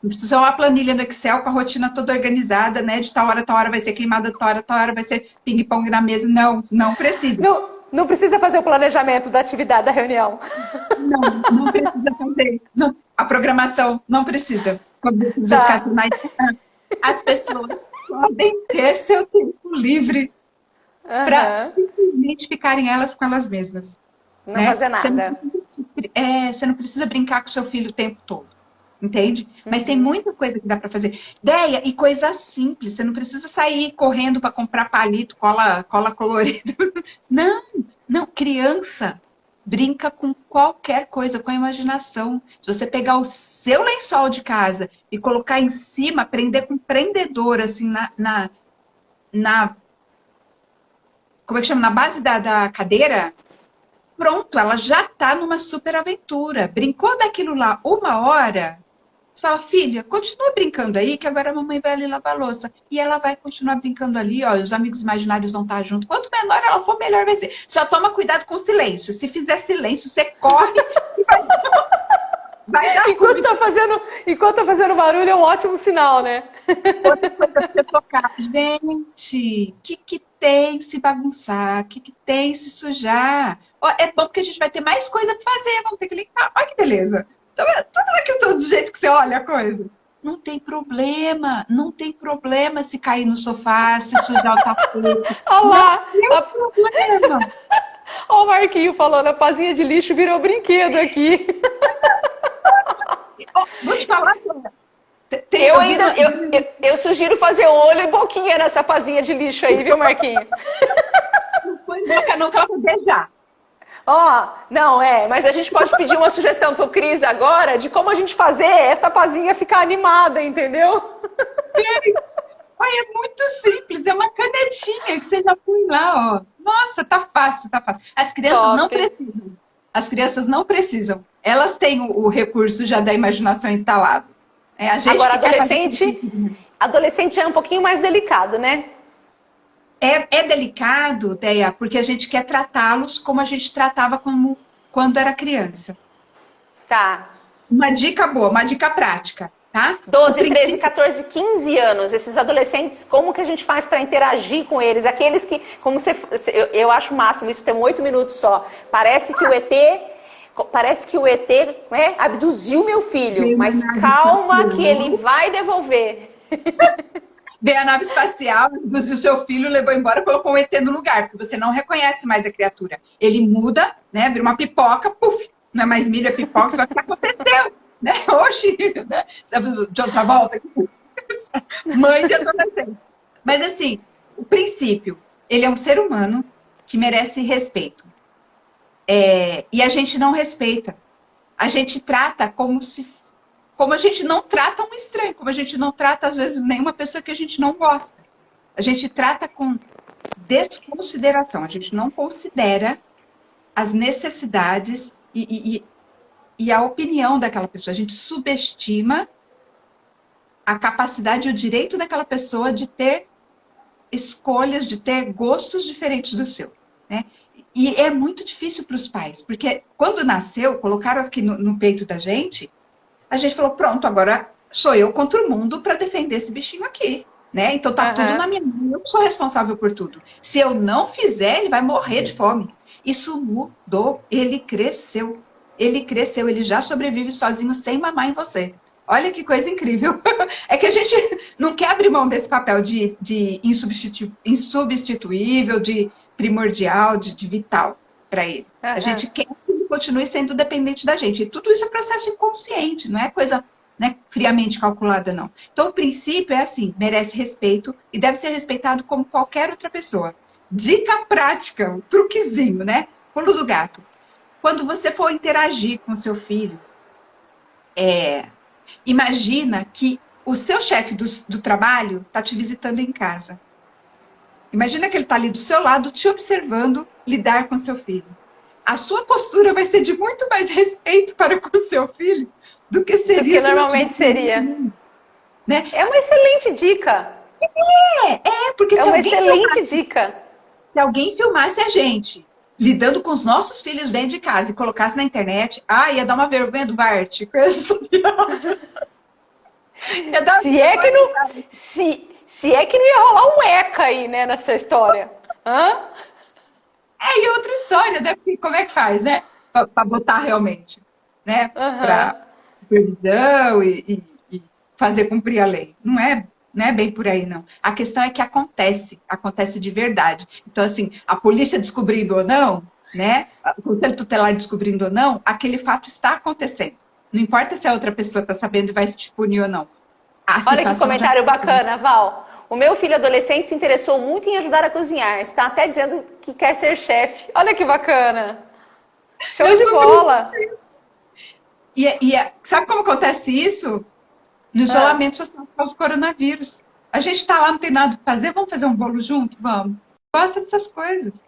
não precisa ser uma planilha no Excel com a rotina toda organizada, né? De tal hora vai ser queimada, tal hora vai ser ping-pong na mesa. Não, não precisa. Não precisa fazer o planejamento da atividade da reunião. Não precisa fazer. Não. A programação não precisa. As pessoas podem ter seu tempo livre para simplesmente ficarem elas com elas mesmas. Não fazer nada. Você não precisa brincar com seu filho o tempo todo. Entende? Mas tem muita coisa que dá para fazer. Ideia e coisa simples. Você não precisa sair correndo para comprar palito, cola colorida. Não. Criança brinca com qualquer coisa, com a imaginação. Se você pegar o seu lençol de casa e colocar em cima, prender com prendedor, assim, como é que chama? Na base da cadeira, pronto, ela já está numa super aventura. Brincou daquilo lá 1 hora, você fala, filha, continua brincando aí, que agora a mamãe vai ali lavar a louça. E ela vai continuar brincando ali, ó, e os amigos imaginários vão estar junto. Quanto menor ela for, melhor vai ser. Só toma cuidado com o silêncio. Se fizer silêncio, você corre e vai dar enquanto tá fazendo barulho, é um ótimo sinal, né? Outra coisa você tocar. Gente, o que tem se bagunçar? O que tem se sujar? Ó, é bom porque a gente vai ter mais coisa para fazer. Vamos ter que limpar. Olha que beleza. Então, tudo é questão do jeito que você olha a coisa. Não tem problema se cair no sofá, se sujar o tapete. Olha lá! Não tem problema. Olha o Marquinho falando, a pazinha de lixo virou brinquedo aqui. Vou te falar, eu sugiro fazer olho e boquinha nessa pazinha de lixo aí, viu, Marquinho? Não põe boca não, que ela vai beijar. Mas a gente pode pedir uma sugestão pro Cris agora de como a gente fazer essa pazinha ficar animada, entendeu? Olha, é muito simples, é uma canetinha que você já põe lá, ó. Nossa, tá fácil. As crianças não precisam. As crianças não precisam. Elas têm o recurso já da imaginação instalado. Agora, adolescente já é um pouquinho mais delicado, né? É delicado, Deia, porque a gente quer tratá-los como a gente tratava quando era criança. Tá. Uma dica boa, uma dica prática, tá? 12, 13, 14, 15 anos, esses adolescentes, como que a gente faz para interagir com eles? Aqueles que, eu acho o máximo, isso tem 8 minutos só. Parece que o ET abduziu meu filho, mas calma que ele vai devolver. Veio a nave espacial, abduziu seu filho, levou embora, colocou o ET no lugar, porque você não reconhece mais a criatura. Ele muda, né? Vira uma pipoca, puf, não é mais milho, é pipoca, você vai falar, o que aconteceu? Né? Oxi, né? Sabe, de outra volta? Mãe de adolescente. Mas assim, o princípio, ele é um ser humano que merece respeito. E a gente não respeita. A gente trata como a gente não trata um estranho, como a gente não trata, às vezes, nenhuma pessoa que a gente não gosta. A gente trata com desconsideração. A gente não considera as necessidades e a opinião daquela pessoa. A gente subestima a capacidade e o direito daquela pessoa de ter escolhas, de ter gostos diferentes do seu, né? E é muito difícil para os pais, porque quando nasceu, colocaram aqui no peito da gente, a gente falou, pronto, agora sou eu contra o mundo para defender esse bichinho aqui, né? Então tá tudo na minha mão, eu sou responsável por tudo. Se eu não fizer, ele vai morrer de fome. Isso mudou, ele cresceu, ele já sobrevive sozinho sem mamar em você. Olha que coisa incrível. É que a gente não quer abrir mão desse papel de insubstituível, de primordial, de vital para ele. A gente quer que ele continue sendo dependente da gente. E tudo isso é processo inconsciente, não é coisa, né, friamente calculada, não. Então, o princípio é assim, merece respeito e deve ser respeitado como qualquer outra pessoa. Dica prática, um truquezinho, né? Pulo do gato. Quando você for interagir com seu filho, imagina que o seu chefe do trabalho está te visitando em casa. Imagina que ele está ali do seu lado, te observando lidar com seu filho. A sua postura vai ser de muito mais respeito para com o seu filho do que seria... Do que normalmente seria. Né? É uma excelente dica. Porque é uma excelente dica. Se alguém filmasse a gente lidando com os nossos filhos dentro de casa e colocasse na internet, ia dar uma vergonha do Vart. Se é que não ia rolar um eca aí, né, nessa história. Hã? E outra história, né? Porque como é que faz, né? Para botar realmente, né? Para supervisão e fazer cumprir a lei. Não é bem por aí, não. A questão é que acontece de verdade. Então, assim, a polícia descobrindo ou não, né? O conselho tutelar descobrindo ou não, aquele fato está acontecendo. Não importa se a outra pessoa está sabendo e vai se te punir ou não. Olha que comentário bacana, Val. O meu filho adolescente se interessou muito em ajudar a cozinhar. Está até dizendo que quer ser chefe. Olha que bacana. Show de bola. Sabe como acontece isso? No isolamento social por causa do coronavírus. A gente está lá, não tem nada para fazer, vamos fazer um bolo junto? Vamos. Gosta dessas coisas.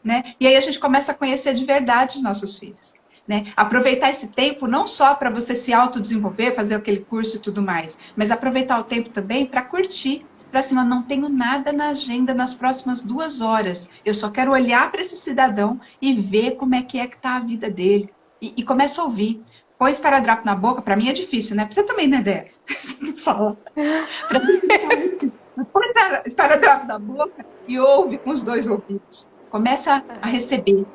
Né? E aí a gente começa a conhecer de verdade os nossos filhos. Né? Aproveitar esse tempo não só para você se autodesenvolver, fazer aquele curso e tudo mais, mas aproveitar o tempo também para curtir. Para assim, eu não tenho nada na agenda nas próximas 2 horas. Eu só quero olhar para esse cidadão e ver como é que está a vida dele. E começa a ouvir. Põe esparadrapo na boca, para mim é difícil, né? Pra você também, né, Dé? Fala. Põe esparadrapo na boca e ouve com os 2 ouvidos. Começa a receber.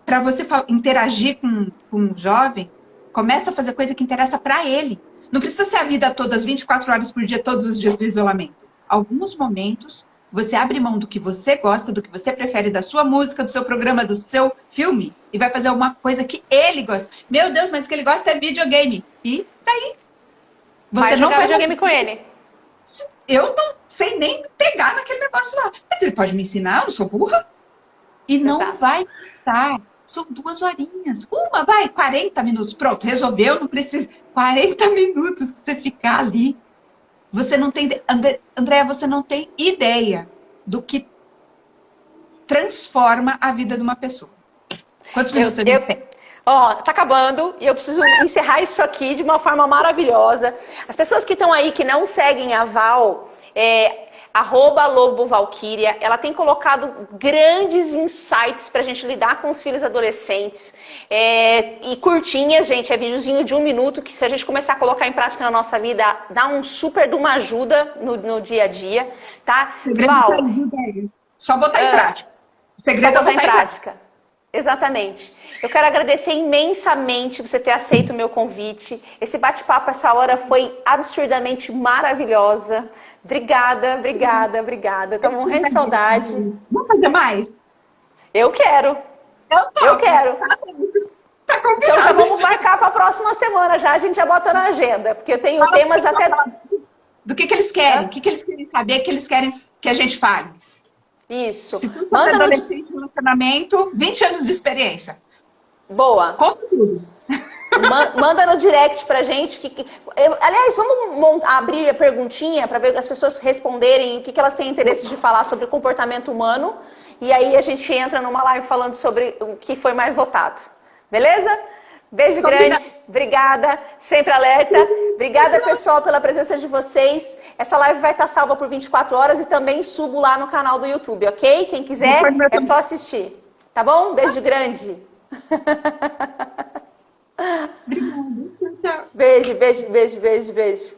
Para você interagir com um jovem, começa a fazer coisa que interessa para ele. Não precisa ser a vida toda, as 24 horas por dia, todos os dias do isolamento. Alguns momentos, você abre mão do que você gosta, do que você prefere, da sua música, do seu programa, do seu filme, e vai fazer uma coisa que ele gosta. Meu Deus, mas o que ele gosta é videogame. E daí? Você não vai videogame com ele? Eu não sei nem pegar naquele negócio lá. Mas ele pode me ensinar, eu não sou burra. E não vai custar. São 2 horinhas. 40 minutos. Pronto, resolveu, não precisa. 40 minutos que você ficar ali. Você não tem... Andréa, você não tem ideia do que transforma a vida de uma pessoa. Quantos minutos você tem? Tá acabando e eu preciso encerrar isso aqui de uma forma maravilhosa. As pessoas que estão aí, que não seguem a Val, @lobovalquíria, ela tem colocado grandes insights pra gente lidar com os filhos adolescentes. E curtinhas, gente, é videozinho de 1 minuto, que se a gente começar a colocar em prática na nossa vida, dá um super de uma ajuda no dia a dia, tá? Val, só botar em prática. O segredo é botar em prática. Exatamente. Eu quero agradecer imensamente você ter aceito o meu convite. Esse bate-papo, essa hora foi absurdamente maravilhosa. Obrigada. Tô morrendo de saudade. Vamos fazer mais? Eu quero. Eu quero. Tá combinado. Então já vamos marcar para a próxima semana já. A gente já bota na agenda. Porque eu tenho temas até... Do que eles querem? O que eles querem saber, que eles querem que a gente fale? Isso. Manda no relacionamento, 20 anos de experiência. Boa. Conta tudo. Manda no direct pra gente. Aliás, vamos abrir a perguntinha para ver as pessoas responderem o que elas têm interesse de falar sobre o comportamento humano. E aí a gente entra numa live falando sobre o que foi mais votado. Beleza? Beijo grande, obrigada, sempre alerta. Obrigada, pessoal, pela presença de vocês. Essa live vai estar salva por 24 horas e também subo lá no canal do YouTube, ok? Quem quiser, é só assistir. Tá bom? Beijo grande. Obrigada. Tchau. Beijo.